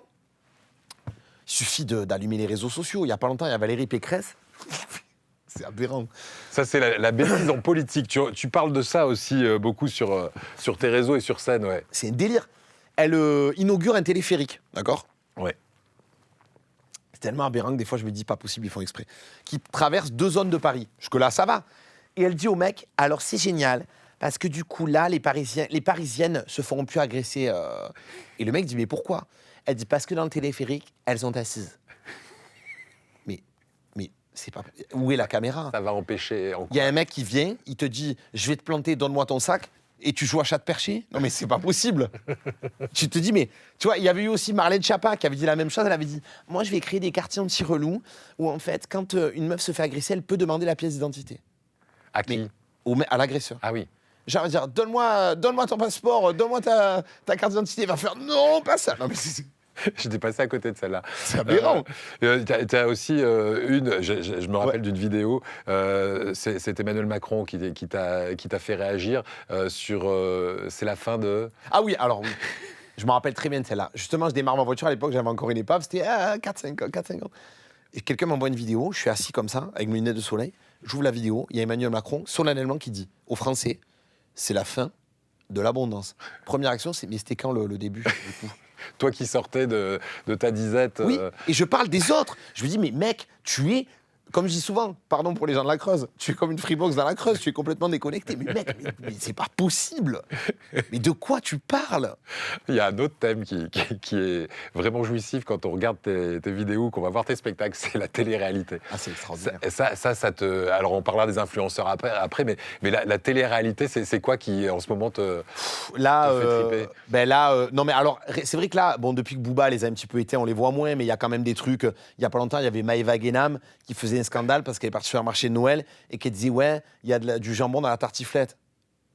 il suffit d'allumer les réseaux sociaux. Il y a pas longtemps, il y a Valérie Pécresse. C'est aberrant. Ça, c'est la bêtise en politique. Tu parles de ça aussi beaucoup sur tes réseaux et sur scène, ouais. C'est un délire. Elle inaugure un téléphérique, d'accord? Ouais. C'est tellement aberrant que des fois, je me dis, pas possible, ils font exprès. Qui traverse 2 zones de Paris. Jusque-là, ça va. Et elle dit au mec, alors c'est génial, parce que du coup, là, les Parisiennes se feront plus agresser. Et le mec dit, mais pourquoi? Elle dit, parce que dans le téléphérique, elles sont assises. Mais c'est pas... Où est la caméra? Ça va empêcher. Il y a un mec qui vient, il te dit, je vais te planter, donne-moi ton sac. et tu joues à chat perché. Non, mais c'est pas possible. Tu te dis, mais tu vois, il y avait eu aussi Marlène Schiappa qui avait dit la même chose. Elle avait dit, moi, je vais créer des quartiers anti-relous où, en fait, quand une meuf se fait agresser, elle peut demander la pièce d'identité. À qui? À l'agresseur. Ah oui. Genre, dire, donne-moi ton passeport, donne-moi ta carte d'identité. Il va faire, non, pas ça. Non, mais J'étais passé à côté de celle-là. c'est aberrant. T'as aussi je me rappelle d'une vidéo, c'est Emmanuel Macron qui t'a fait réagir sur c'est la fin de... Ah oui, alors oui. Je me rappelle très bien de celle-là. Justement, je démarre ma voiture à l'époque, j'avais encore une épave, c'était 4-5 ans. Et quelqu'un m'envoie une vidéo, je suis assis comme ça, avec mes lunettes de soleil, j'ouvre la vidéo, il y a Emmanuel Macron, solennellement, qui dit aux Français, c'est la fin de l'abondance. Première action, mais c'était quand le début du coup? Toi qui sortais de ta disette... Oui, et je parle des autres. Je me dis, mais mec, tu es, comme je dis souvent, pardon pour les gens de la Creuse, tu es comme une Freebox dans la Creuse, tu es complètement déconnecté. Mais mec, mais c'est pas possible. Mais de quoi tu parles? Il y a un autre thème qui est vraiment jouissif quand on regarde tes vidéos, qu'on va voir tes spectacles, c'est la télé-réalité. Ah, c'est extraordinaire. Ça te... Alors, on parlera des influenceurs après mais la télé-réalité, c'est quoi qui, en ce moment, te fait triper? Non mais alors, c'est vrai que là, bon, depuis que Booba les a un petit peu été, on les voit moins, mais il y a quand même des trucs. Il y a pas longtemps, il y avait Maëva Guénam qui faisait un scandale parce qu'elle est partie faire un marché de Noël et qu'elle disait, ouais, il y a du jambon dans la tartiflette.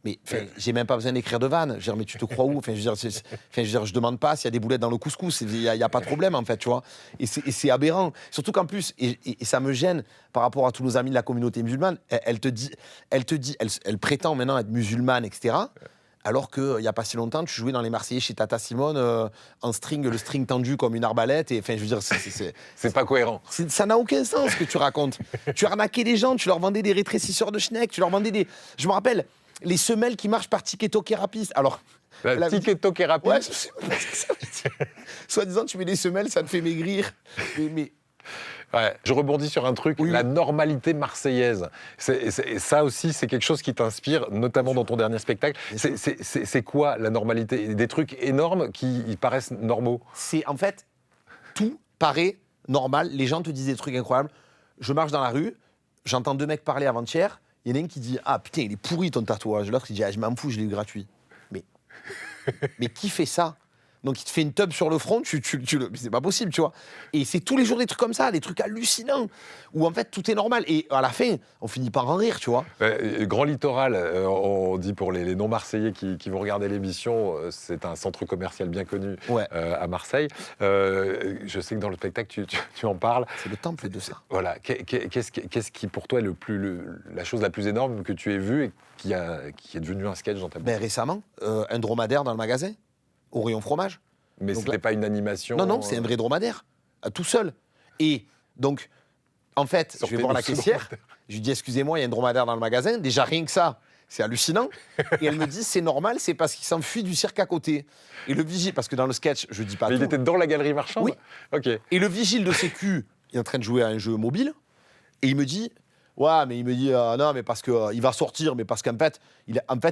Mais j'ai même pas besoin d'écrire de vanne. Je veux dire, mais tu te crois où? Je demande pas s'il y a des boulettes dans le couscous. Il y a pas de problème, en fait, tu vois. Et c'est aberrant. Surtout qu'en plus, et ça me gêne par rapport à tous nos amis de la communauté musulmane, elle prétend maintenant être musulmane, etc. Alors qu'il n'y a pas si longtemps, tu jouais dans les Marseillais chez Tata Simone en string, le string tendu comme une arbalète. Et enfin, je veux dire, C'est pas cohérent. ça n'a aucun sens ce que tu racontes. Tu arnaquais les gens, tu leur vendais des rétrécisseurs de schneck, tu leur vendais des. Je me rappelle, les semelles qui marchent par Ticket Thérapie. Alors. La Ticket Thérapie. Ouais, je sais pas ce que ça veut dire. Soit-disant, tu mets des semelles, ça te fait maigrir. Mais... Ouais, je rebondis sur un truc, la normalité marseillaise. Ça aussi, c'est quelque chose qui t'inspire, notamment dans ton dernier spectacle. C'est quoi la normalité? Des trucs énormes qui paraissent normaux? C'est en fait, tout paraît normal. Les gens te disent des trucs incroyables. Je marche dans la rue, j'entends 2 mecs parler avant-hier. Il y en a un qui dit, ah putain, il est pourri ton tatouage. L'autre, il dit, ah, je m'en fous, je l'ai eu gratuit. Mais qui fait ça? Donc il te fait une tub sur le front, c'est pas possible, tu vois. Et c'est tous les jours des trucs comme ça, des trucs hallucinants, où en fait tout est normal. Et à la fin, on finit par en rire, tu vois. Grand Littoral, on dit pour les non-marseillais qui vont regarder l'émission, c'est un centre commercial bien connu à Marseille. Je sais que dans le spectacle, tu en parles. C'est le temple de ça. Voilà. Qu'est-ce qui, pour toi, est la chose la plus énorme que tu aies vue et qui est devenu un sketch dans ta bouche? Récemment, un dromadaire dans le magasin. Au rayon fromage. Mais c'était pas une animation? Non, c'est un vrai dromadaire, tout seul. Et donc, en fait, je vais voir la caissière, je lui dis, excusez-moi, il y a un dromadaire dans le magasin. Déjà, rien que ça, c'est hallucinant. Et elle me dit, c'est normal, c'est parce qu'il s'enfuit du cirque à côté. Et le vigile, parce que dans le sketch, je dis pas Mais tout. il était dans la galerie marchande? Oui. Ok. Et le vigile de sécu, il est en train de jouer à un jeu mobile, et il me dit, ouais, mais il me dit, non, mais parce qu'il va sortir, mais parce qu'en fait,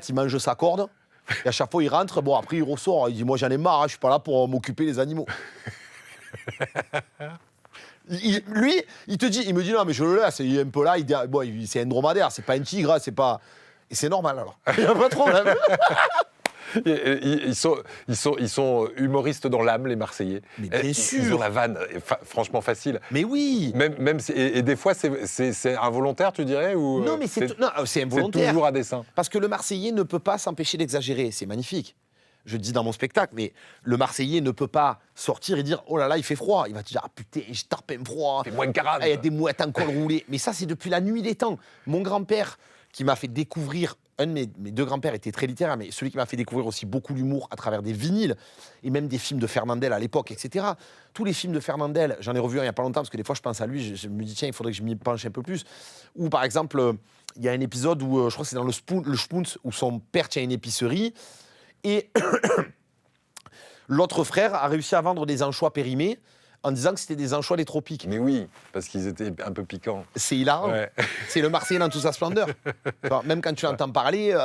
il mange sa corde. Et à chaque fois, il rentre, bon, après, il ressort. Il dit, moi, j'en ai marre, je suis pas là pour m'occuper des animaux. Lui, il me dit, non, mais je le laisse. Il est un peu là, bon, c'est un dromadaire, c'est pas un tigre, c'est pas... Et c'est normal, alors. Il n'y a pas de problème. Ils sont humoristes dans l'âme, les Marseillais. Mais bien sûr. Ils ont la vanne, franchement facile. Mais oui. Même et des fois, c'est involontaire, tu dirais, ou non, mais c'est involontaire. C'est toujours à dessein. Parce que le Marseillais ne peut pas s'empêcher d'exagérer. C'est magnifique. Je le dis dans mon spectacle, mais le Marseillais ne peut pas sortir et dire « Oh là là, il fait froid ». Il va te dire « Ah putain, je tape un froid. Il fait moins de 40. Il y a des mouettes en col roulé. » Mais ça, c'est depuis la nuit des temps. Mon grand-père, qui m'a fait découvrir... Un de mes 2 grands-pères était très littéraire, mais celui qui m'a fait découvrir aussi beaucoup l'humour à travers des vinyles et même des films de Fernandel à l'époque, etc. Tous les films de Fernandel, j'en ai revu un il n'y a pas longtemps parce que des fois je pense à lui, je me dis tiens, il faudrait que je m'y penche un peu plus. Ou par exemple, il y a un épisode où, je crois que c'est dans le Spoons, où son père tient une épicerie et l'autre frère a réussi à vendre des anchois périmés en disant que c'était des anchois des tropiques. Mais oui, parce qu'ils étaient un peu piquants. C'est hilarant. Ouais. C'est le Marseillais dans toute sa splendeur. Tu vois, même quand tu l'entends parler,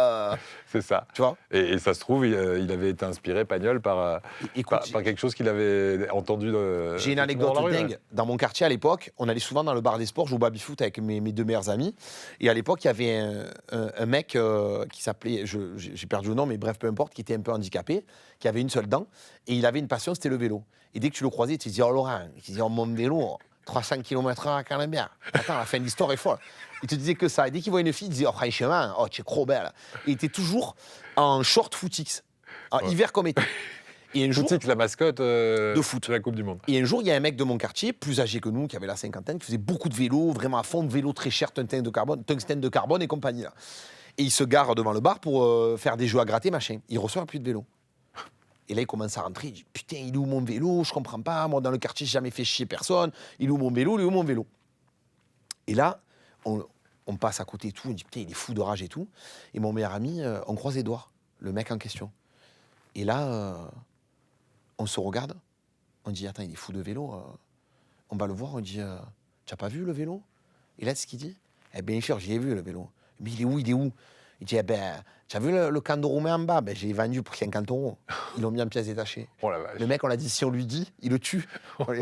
C'est ça. tu vois. Et ça se trouve, il avait été inspiré, Pagnol, par Écoute, quelque chose qu'il avait entendu. j'ai une dans anecdote la rue, dingue. ouais. Dans mon quartier à l'époque, on allait souvent dans le bar des sports, jouer au baby-foot avec mes deux meilleurs amis. Et à l'époque, il y avait un mec qui s'appelait, j'ai perdu le nom, mais bref, peu importe, qui était un peu handicapé, qui avait une seule dent. Et il avait une passion, c'était le vélo. Et dès que tu le croisais, tu te disais, oh Laurent, il te disait, oh mon vélo, 300 km/h quand même bien. Attends, la fin de l'histoire est folle. Il te disait que ça. Et dès qu'il voyait une fille, il disait, oh franchement, oh tu es trop belle. Et il était toujours en short footix, Ouais. hiver comme été. Et un jour, Footix, la mascotte de foot. de la Coupe du Monde. Et un jour, il y a un mec de mon quartier, plus âgé que nous, qui avait la cinquantaine, qui faisait beaucoup de vélo, vraiment à fond de vélo très cher, tungstène de carbone et compagnie. Là. Et il se gare devant le bar pour faire des jeux à gratter, machin. Il reçoit un puits de vélo. Et là, il commence à rentrer. Il dit, putain, il est où mon vélo? Je comprends pas. Moi, dans le quartier, j'ai jamais fait chier personne. Il est où mon vélo? Il est où mon vélo? Et là, on passe à côté et tout. On dit, putain, il est fou de rage et tout. Et mon meilleur ami, on croise les doigts, le mec en question. Et là, on se regarde. On dit, attends, il est fou de vélo. On va le voir. On dit, tu n'as pas vu le vélo? Et là, c'est ce qu'il dit. Eh bien sûr, j'y ai vu le vélo. Mais il est où? Il est où? Il dit, eh ben, tu as vu le canot roumain en bas? Ben, j'ai vendu pour 50 €. Ils l'ont mis en pièces détachées. Oh la vache. Le mec, on l'a dit, si on lui dit, il le tue.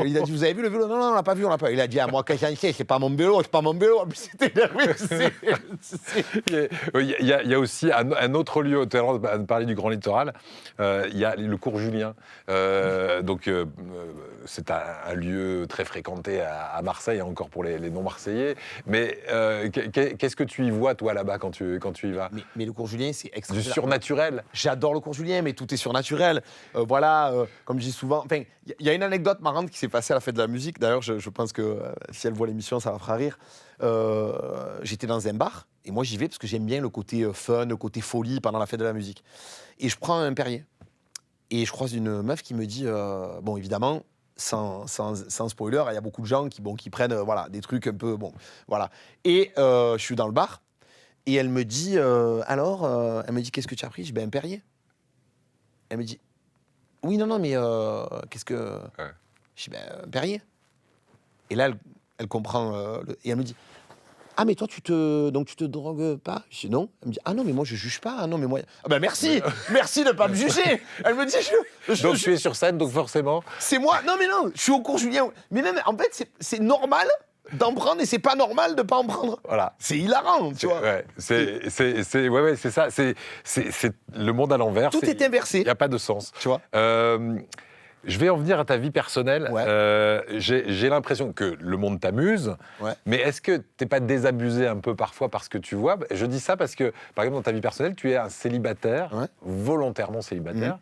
Il a dit, vous avez vu le vélo? Non, non, on l'a pas vu, on l'a pas vu. Il a dit, ah, moi, quelqu'un qui c'est pas mon vélo, c'est pas mon vélo. En plus, c'était énervé. Il y a aussi un autre lieu, tout à l'heure, on parlait du Grand Littoral, il y a le cours Julien. C'est un lieu très fréquenté à Marseille, encore pour les non-marseillais. Mais qu'est-ce que tu y vois, toi, là-bas, quand tu y vas? Mais le cours Julien, c'est Du extraordinaire. surnaturel. J'adore le cours Julien, mais tout est surnaturel. Comme je dis souvent, enfin, il y a une anecdote marrante qui s'est passée à la fête de la musique. D'ailleurs, je pense que si elle voit l'émission, ça la fera rire. J'étais dans un bar, et moi j'y vais parce que j'aime bien le côté fun, le côté folie pendant la fête de la musique. Et je prends un Perrier. Et je croise une meuf qui me dit, bon, évidemment, sans spoiler, il y a beaucoup de gens qui prennent voilà, des trucs un peu, bon, voilà. Et je suis dans le bar, et elle me dit, elle me dit, qu'est-ce que tu as pris? Je dis, ben, un Perrier. Elle me dit, oui, non, mais qu'est-ce que... Ouais. Je dis, ben, un Perrier. Et là, elle comprend, et elle me dit, ah, mais toi, tu te drogues pas? Je dis, non. Elle me dit, ah non, mais moi, je juge pas. Ah non, mais moi... Ah ben, merci de pas me juger. Elle me dit, Donc tu es sur scène, donc forcément. c'est moi. Non, mais non, je suis au cours Julien. Mais même, en fait, c'est normal d'en prendre et c'est pas normal de pas en prendre. Voilà. C'est hilarant, tu vois. Ouais, c'est ça. C'est le monde à l'envers. Tout est inversé. Il n'y a pas de sens. Tu vois. Je vais en venir à ta vie personnelle. Ouais. J'ai l'impression que le monde t'amuse, Ouais. mais est-ce que tu n'es pas désabusé un peu parfois parce que tu vois? Je dis ça parce que, par exemple, dans ta vie personnelle, tu es un célibataire, Ouais. volontairement célibataire.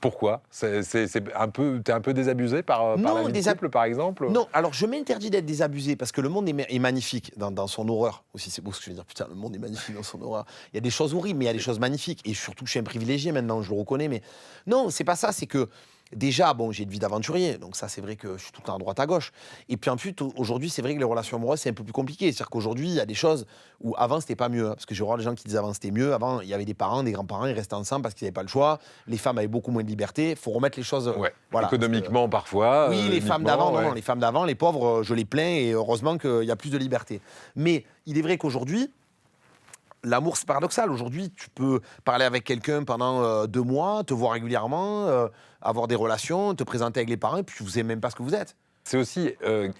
Pourquoi? T'es un peu désabusé par Non, la vie de couple, par exemple? Non, alors je m'interdis d'être désabusé parce que le monde est magnifique dans son horreur. Aussi, c'est beau ce que je veux dire. Putain, le monde est magnifique dans son horreur. Il y a des choses horribles, mais il y a des choses magnifiques. Et surtout, je suis un privilégié maintenant, je le reconnais. Mais non, c'est pas ça. C'est que déjà, bon, j'ai une vie d'aventurier. Donc ça, c'est vrai que je suis tout le temps à droite, à gauche. Et puis ensuite, aujourd'hui, c'est vrai que les relations amoureuses, c'est un peu plus compliqué. C'est-à-dire qu'aujourd'hui, il y a des choses où avant, c'était pas mieux. Parce que j'ai voir des gens qui disaient avant, c'était mieux. Avant, il y avait des parents, des grands-parents, ils restaient ensemble parce qu'ils n'avaient pas le choix. Les femmes avaient beaucoup moins de liberté. Il faut remettre les choses. Ouais. Voilà. Économiquement, parfois. Oui, les femmes d'avant, ouais. non, les femmes d'avant, les pauvres, je les plains et heureusement qu'il y a plus de liberté. Mais il est vrai qu'aujourd'hui, l'amour, c'est paradoxal. Aujourd'hui, tu peux parler avec quelqu'un pendant 2 mois, te voir régulièrement, avoir des relations, te présenter avec les parents, et puis vous ne savez même pas ce que vous êtes. C'est aussi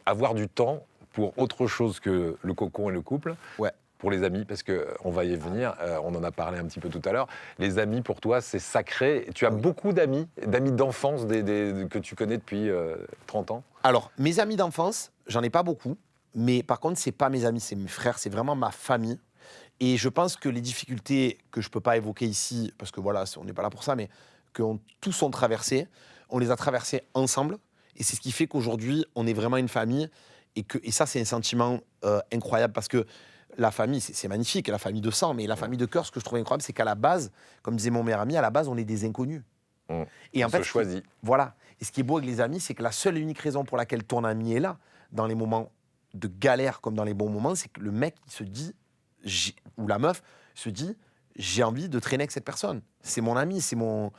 avoir du temps pour autre chose que le cocon et le couple. Ouais. Pour les amis, parce qu'on va y venir, on en a parlé un petit peu tout à l'heure. Les amis, pour toi, c'est sacré. Tu as beaucoup d'amis d'enfance que tu connais depuis 30 ans. Alors, mes amis d'enfance, j'en ai pas beaucoup, mais par contre, c'est pas mes amis, c'est mes frères, c'est vraiment ma famille. Et je pense que les difficultés que je peux pas évoquer ici, parce que voilà, on n'est pas là pour ça, mais que tous ont traversé, on les a traversés ensemble. Et c'est ce qui fait qu'aujourd'hui, on est vraiment une famille. Et ça, c'est un sentiment incroyable parce que la famille, c'est magnifique, la famille de sang, mais la famille de cœur, ce que je trouve incroyable, c'est qu'à la base, comme disait mon meilleur ami, à la base, on est des inconnus. Et en On fait, se choisit. Voilà. Et ce qui est beau avec les amis, c'est que la seule et unique raison pour laquelle ton ami est là, dans les moments de galère comme dans les bons moments, c'est que le mec il se dit, ou la meuf se dit, j'ai envie de traîner avec cette personne. C'est mon ami, c'est mon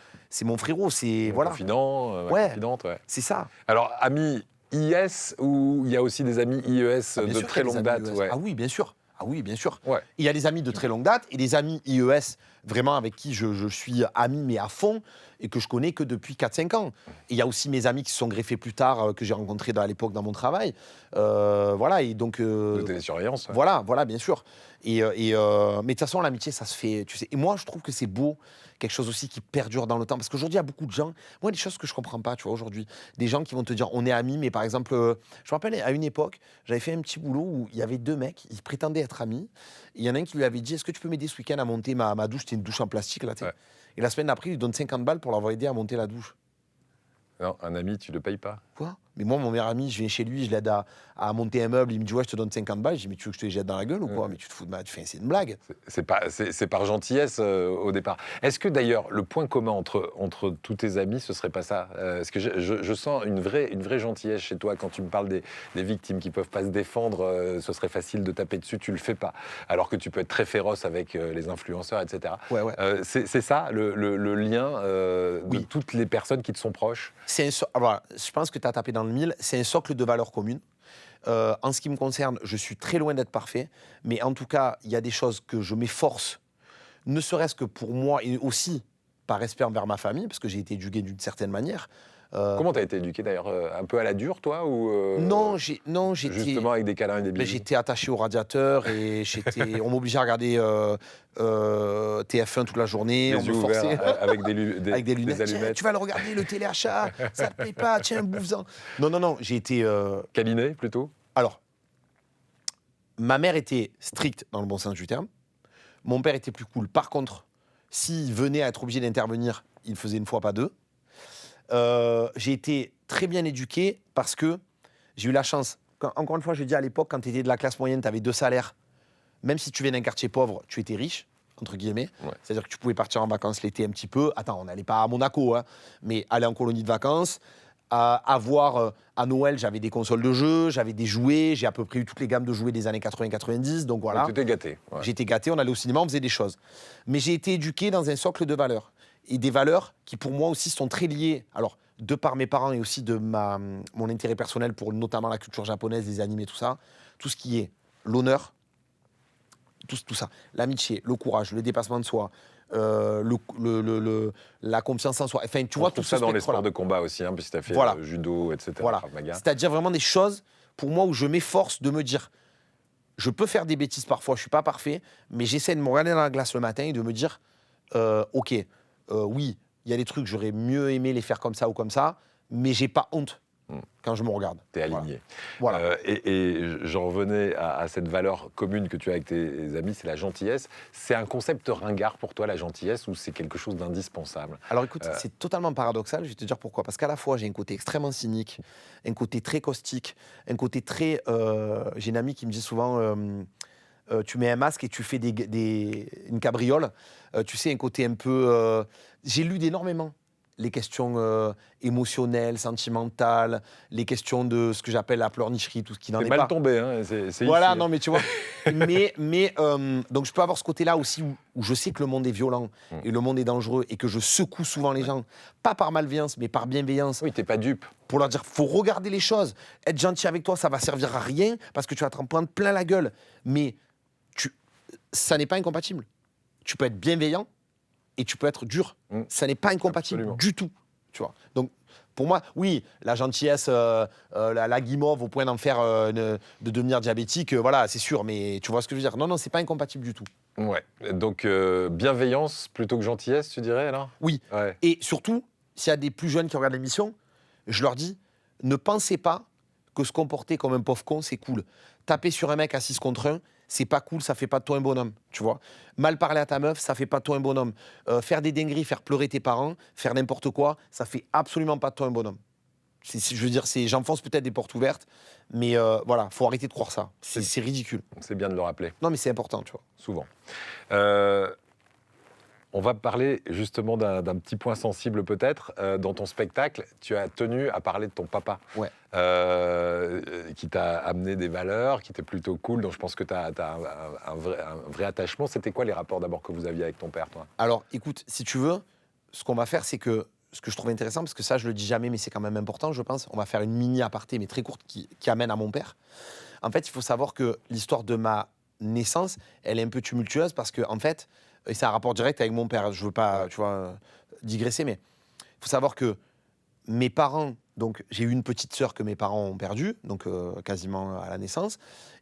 frérot, c'est voilà. Confident, Ouais. confidente, ouais. C'est ça. Alors, ami IS ou il y a aussi des amis IES Ah, bien de sûr très qu'il y a des longue amis date? IES. Ouais. Ah oui, bien sûr. Ah oui, bien sûr. Ouais. Il y a des amis de très longue date et des amis IES vraiment avec qui je suis ami, mais à fond, et que je connais que depuis 4-5 ans. Et il y a aussi mes amis qui se sont greffés plus tard, que j'ai rencontrés à l'époque dans mon travail. Voilà, et donc... De télésurveillance. Ouais. voilà, bien sûr. Mais de toute façon, l'amitié, ça se fait, tu sais. Et moi, je trouve que c'est beau, quelque chose aussi qui perdure dans le temps. Parce qu'aujourd'hui, il y a beaucoup de gens, moi, des choses que je comprends pas, tu vois, aujourd'hui. Des gens qui vont te dire, on est amis, mais par exemple, je me rappelle, à une époque, j'avais fait un petit boulot où il y avait 2 mecs, ils prétendaient être amis. Et il y en a un qui lui avait dit, est-ce que tu peux m'aider ce week-end à monter ma douche? C'était une douche en plastique, là, tu sais. Ouais. Et la semaine d'après, il lui donne 50 balles pour l'avoir aidé à monter la douche. Non, un ami, tu le payes pas. Quoi? Mais moi, mon meilleur ami, je viens chez lui, je l'aide à monter un meuble, il me dit, ouais, je te donne 50 balles. Je dis, mais tu veux que je te les jette dans la gueule ou quoi? Mais tu te fous de ma... c'est une blague. C'est par gentillesse au départ. Est-ce que d'ailleurs, le point commun entre tous tes amis, ce serait pas ça? Parce que je sens une vraie gentillesse chez toi quand tu me parles des victimes qui peuvent pas se défendre. Ce serait facile de taper dessus, tu le fais pas. Alors que tu peux être très féroce avec les influenceurs, etc. Ouais. C'est ça le lien de Oui. toutes les personnes qui te sont proches? Voilà, je pense que tu as tapé dans le mille. C'est un socle de valeurs communes. En ce qui me concerne, je suis très loin d'être parfait. Mais en tout cas, il y a des choses que je m'efforce, ne serait-ce que pour moi et aussi par respect envers ma famille, parce que j'ai été éduqué d'une certaine manière. Comment tu as été éduqué d'ailleurs? Un peu à la dure, toi ou Non, j'étais... justement avec des câlins et des Mais bisous? j'étais attaché au radiateur et on m'obligeait à regarder TF1 toute la journée. On Les me yeux forçait ouverts avec avec des lunettes. des Tiens, allumettes. tu vas le regarder, le téléachat, ça te plaît pas, tiens, bouffe-en. Non, j'ai été... Câliné plutôt? Alors, ma mère était stricte dans le bon sens du terme. Mon père était plus cool. Par contre, s'il venait à être obligé d'intervenir, il faisait une fois, pas deux. J'ai été très bien éduqué parce que j'ai eu la chance. Encore une fois, je dis à l'époque, quand tu étais de la classe moyenne, tu avais 2 salaires. Même si tu venais d'un quartier pauvre, tu étais riche, entre guillemets. Ouais. C'est-à-dire que tu pouvais partir en vacances l'été un petit peu. Attends, on n'allait pas à Monaco, hein, mais aller en colonie de vacances. À Noël, j'avais des consoles de jeux, j'avais des jouets. J'ai à peu près eu toutes les gammes de jouets des années 80-90. Donc voilà. Donc tu étais gâté. Ouais. J'étais gâté, on allait au cinéma, on faisait des choses. Mais j'ai été éduqué dans un socle de valeurs. Et des valeurs qui, pour moi aussi, sont très liées, alors, de par mes parents et aussi de mon intérêt personnel pour notamment la culture japonaise, les animés, tout ça. Tout ce qui est l'honneur, tout ça. L'amitié, le courage, le dépassement de soi, la confiance en soi. Enfin, tu On vois, trouve tout ça ce dans les spectre-là. sports de combat aussi, hein, puisque tu as fait Voilà. judo, etc. Voilà. Krav Maga. C'est-à-dire vraiment des choses, pour moi, où je m'efforce de me dire, je peux faire des bêtises parfois, je suis pas parfait, mais j'essaie de me regarder dans la glace le matin et de me dire, ok, oui, il y a des trucs, j'aurais mieux aimé les faire comme ça ou comme ça, mais j'ai pas honte quand je me regarde. T'es aligné. Voilà. Et j'en revenais à cette valeur commune que tu as avec tes amis, c'est la gentillesse. C'est un concept ringard pour toi, la gentillesse, ou c'est quelque chose d'indispensable? Alors écoute, c'est totalement paradoxal, je vais te dire pourquoi. Parce qu'à la fois, j'ai un côté extrêmement cynique, un côté très caustique, un côté très... j'ai une amie qui me dit souvent, tu mets un masque et tu fais une cabriole. Tu sais, un côté un peu... j'ai lu énormément les questions émotionnelles, sentimentales, les questions de ce que j'appelle la pleurnicherie, tout ce qui n'en C'est est mal pas. tombé, hein, c'est Voilà, ici. non, mais tu vois. Donc, je peux avoir ce côté-là aussi où je sais que le monde est violent et le monde est dangereux et que je secoue souvent les gens, pas par malveillance, mais par bienveillance, Oui, t'es pas dupe. pour leur dire faut regarder les choses. Être gentil avec toi, ça va servir à rien parce que tu vas t'en prendre plein la gueule. Mais ça n'est pas incompatible. Tu peux être bienveillant et tu peux être dur. Ça n'est pas incompatible Absolument. du tout. Tu vois. Donc, pour moi, oui, la gentillesse, la guimauve au point d'en faire, de devenir diabétique, voilà, c'est sûr. Mais tu vois ce que je veux dire? Non, c'est pas incompatible du tout. Ouais. Donc, bienveillance plutôt que gentillesse, tu dirais, alors? Oui. Ouais. Et surtout, s'il y a des plus jeunes qui regardent l'émission, je leur dis, ne pensez pas que se comporter comme un pauvre con, c'est cool. Taper sur un mec à 6 contre 1, c'est pas cool, ça fait pas de toi un bonhomme, tu vois. Mal parler à ta meuf, ça fait pas de toi un bonhomme. Faire des dingueries, faire pleurer tes parents, faire n'importe quoi, ça fait absolument pas de toi un bonhomme. Je veux dire, j'enfonce peut-être des portes ouvertes, mais voilà, faut arrêter de croire ça. C'est ridicule. C'est bien de le rappeler, Non, mais c'est important, tu vois. souvent. On va parler justement d'un petit point sensible peut-être. Dans ton spectacle, tu as tenu à parler de ton papa, Ouais. qui t'a amené des valeurs, qui était plutôt cool, donc je pense que tu as un vrai attachement. C'était quoi les rapports d'abord que vous aviez avec ton père, toi? Alors, écoute, si tu veux, ce qu'on va faire, c'est que ce que je trouve intéressant, parce que ça, je le dis jamais, mais c'est quand même important, je pense. On va faire une mini aparté, mais très courte, qui amène à mon père. En fait, il faut savoir que l'histoire de ma naissance, elle est un peu tumultueuse parce que, en fait, et c'est un rapport direct avec mon père. Je veux pas, tu vois, digresser, mais il faut savoir que mes parents, donc j'ai eu une petite sœur que mes parents ont perdue, donc quasiment à la naissance.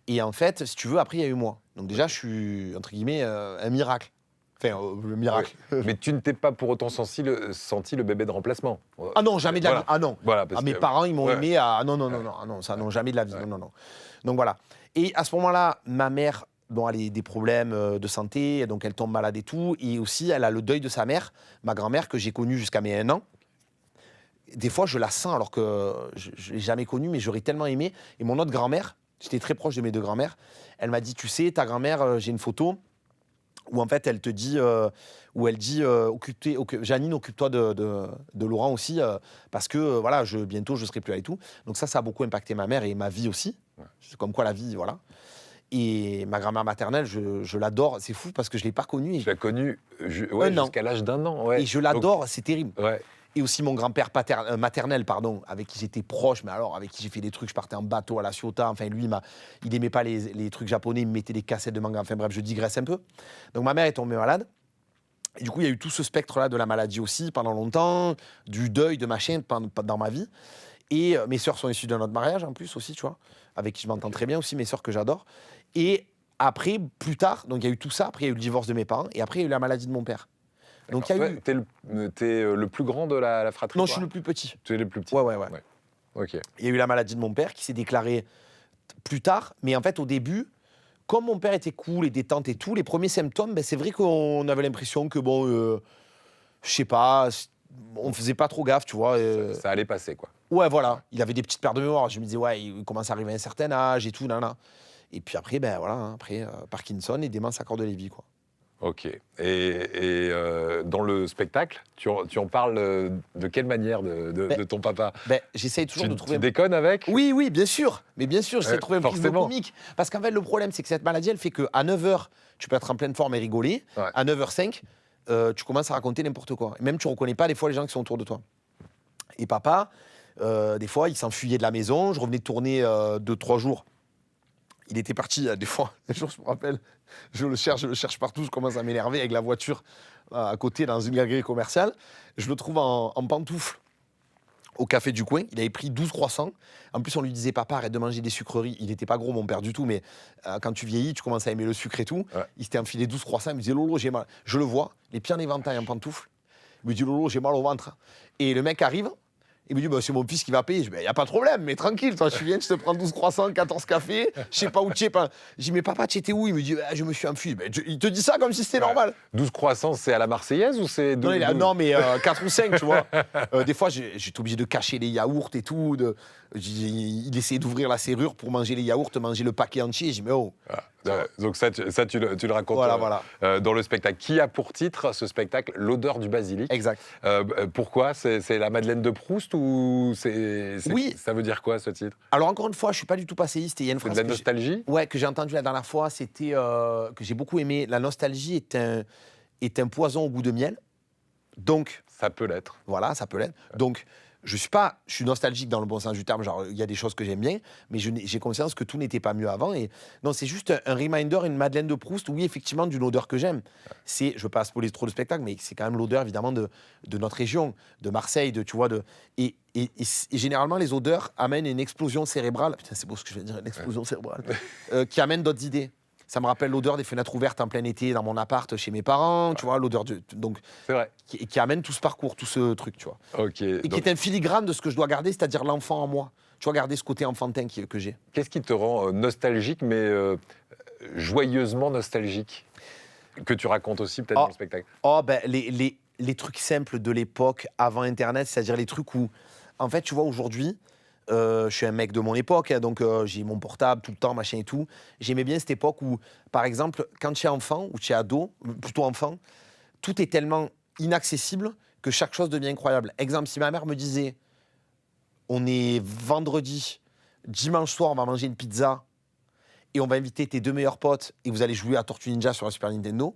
Et en fait, si tu veux, après, il y a eu moi. Donc déjà, je suis, entre guillemets, un miracle. Enfin, le miracle. Mais tu ne t'es pas pour autant senti le bébé de remplacement. Ah non, jamais de la vie. Voilà. Ah non. Voilà, parce Mes que- parents, ils m'ont ouais. aimé à... Ah non, non, non, non, ah non, ça, non, jamais de la vie. Ouais. Non, non, non. Donc voilà. Et à ce moment-là, ma mère, bon, elle a des problèmes de santé, donc elle tombe malade et tout. Et aussi, elle a le deuil de sa mère, ma grand-mère, que j'ai connue jusqu'à mes 1 an. Des fois, je la sens alors que je ne l'ai jamais connue, mais j'aurais tellement aimé. Et mon autre grand-mère, j'étais très proche de mes 2 grand-mères, elle m'a dit, tu sais, ta grand-mère, j'ai une photo où en fait elle te dit, où elle dit, Janine, occupe-toi de Laurent aussi, parce que voilà, bientôt je serai plus là et tout. Donc ça a beaucoup impacté ma mère et ma vie aussi. C'est comme quoi la vie, voilà. Et ma grand-mère maternelle, je l'adore. C'est fou parce que je l'ai pas connue. Tu l'as connu ouais, 1 an. jusqu'à l'âge d'1 an. Ouais. Et je l'adore, c'est terrible. Ouais. Et aussi mon grand-père maternel, pardon, avec qui j'étais proche, mais alors avec qui j'ai fait des trucs, je partais en bateau à la Ciotat, enfin lui, il aimait pas les trucs japonais, il me mettait des cassettes de manga, enfin bref, je digresse un peu. Donc ma mère est tombée malade, et du coup il y a eu tout ce spectre-là de la maladie aussi pendant longtemps, du deuil, de machin dans ma vie. Et mes sœurs sont issues d'un autre mariage en plus aussi, tu vois, avec qui je m'entends très bien aussi, mes sœurs que j'adore. Et après, plus tard, donc il y a eu tout ça, après il y a eu le divorce de mes parents, et après il y a eu la maladie de mon père. Donc il y a eu... T'es le plus grand de la fratrie? Non, toi je suis le plus petit. Tu es le plus petit. Ouais. Ok. Il y a eu la maladie de mon père qui s'est déclarée plus tard. Mais en fait, au début, comme mon père était cool et détente et tout, les premiers symptômes, ben, c'est vrai qu'on avait l'impression que, bon, je sais pas, on faisait pas trop gaffe, tu vois. Ça allait passer, quoi. Ouais, voilà. Il avait des petites pertes de mémoire. Je me disais, ouais, il commence à arriver à un certain âge et tout, nanana. Et puis après, ben voilà, hein, après, Parkinson et démence à corps de Lévy, quoi. Ok. Et dans le spectacle, tu en parles de quelle manière de ton papa? Ben, j'essaye toujours de trouver... Tu déconnes avec? Oui, bien sûr. Mais bien sûr, j'essaie de trouver un prisme forcément. comique. Parce qu'en fait, le problème, c'est que cette maladie, elle fait qu'à 9h, tu peux être en pleine forme et rigoler. Ouais. À 9h05, tu commences à raconter n'importe quoi. Et même, tu ne reconnais pas des fois les gens qui sont autour de toi. Et papa, des fois, il s'enfuyait de la maison. Je revenais de tourner 2-3 jours. Il était parti, des fois, un jour, je me rappelle, je le cherche partout, je commence à m'énerver avec la voiture à côté dans une galerie commerciale. Je le trouve en pantoufles au café du coin. Il avait pris 12 croissants. En plus, on lui disait, papa, arrête de manger des sucreries. Il n'était pas gros, mon père, du tout, mais quand tu vieillis, tu commences à aimer le sucre et tout. Ouais. Il s'était enfilé 12 croissants. Il me disait, Lolo, j'ai mal. Je le vois, les pieds en éventail en pantoufles. Il me dit, Lolo, j'ai mal au ventre. Et le mec arrive. Il me dit, bah, c'est mon fils qui va payer. Je dis, il n'y a pas de problème, mais tranquille, toi, je viens, je te prends 12 croissants, 14 cafés, je sais pas où tu es. Pas... Je dis, mais papa, tu étais où? Il me dit, bah, je me suis enfui. Ben, il te dit ça comme si c'était normal. 12 croissants, c'est à la Marseillaise ou c'est... Non, mais 4 ou 5, tu vois. Des fois, j'étais obligé de cacher les yaourts et tout. Il essayait d'ouvrir la serrure pour manger les yaourts, manger le paquet entier. Je dis, mais oh. Donc ça, tu le racontes Voilà. dans le spectacle. Qui a pour titre ce spectacle L'odeur du basilic? Exact. Pourquoi? C'est la Madeleine de Proust ou Oui. Ça veut dire quoi, ce titre? Alors, encore une fois, je suis pas du tout passéiste. Il y a une C'est phrase de la nostalgie? que j'ai entendue la dernière fois, c'était que j'ai beaucoup aimé. La nostalgie est un poison au goût de miel. Donc, Ça peut l'être. voilà, ça peut l'être. Donc, je suis nostalgique dans le bon sens du terme, genre il y a des choses que j'aime bien, mais j'ai conscience que tout n'était pas mieux avant. Et non, c'est juste un reminder, une Madeleine de Proust, oui, effectivement, d'une odeur que j'aime. Je ne veux pas spoiler trop le spectacle, mais c'est quand même l'odeur, évidemment, de notre région, de Marseille, tu vois. Et généralement, les odeurs amènent une explosion cérébrale. Putain, c'est beau ce que je vais dire, une explosion cérébrale, qui amène d'autres idées. Ça me rappelle l'odeur des fenêtres ouvertes en plein été dans mon appart chez mes parents, tu vois, l'odeur donc C'est vrai. qui amène tout ce parcours, tout ce truc, tu vois. Ok. Et qui est un filigrane de ce que je dois garder, c'est-à-dire l'enfant en moi. Tu vois, garder ce côté enfantin que j'ai. Qu'est-ce qui te rend nostalgique, mais joyeusement nostalgique, que tu racontes aussi peut-être dans le spectacle? Oh, ben, les trucs simples de l'époque avant Internet, c'est-à-dire les trucs où, en fait, tu vois, aujourd'hui, je suis un mec de mon époque, hein, donc j'ai mon portable tout le temps, machin et tout. J'aimais bien cette époque où, par exemple, quand tu es enfant ou tu es ado, plutôt enfant, tout est tellement inaccessible que chaque chose devient incroyable. Exemple, si ma mère me disait, on est vendredi, dimanche soir, on va manger une pizza et on va inviter tes 2 meilleurs potes et vous allez jouer à Tortue Ninja sur la Super Nintendo,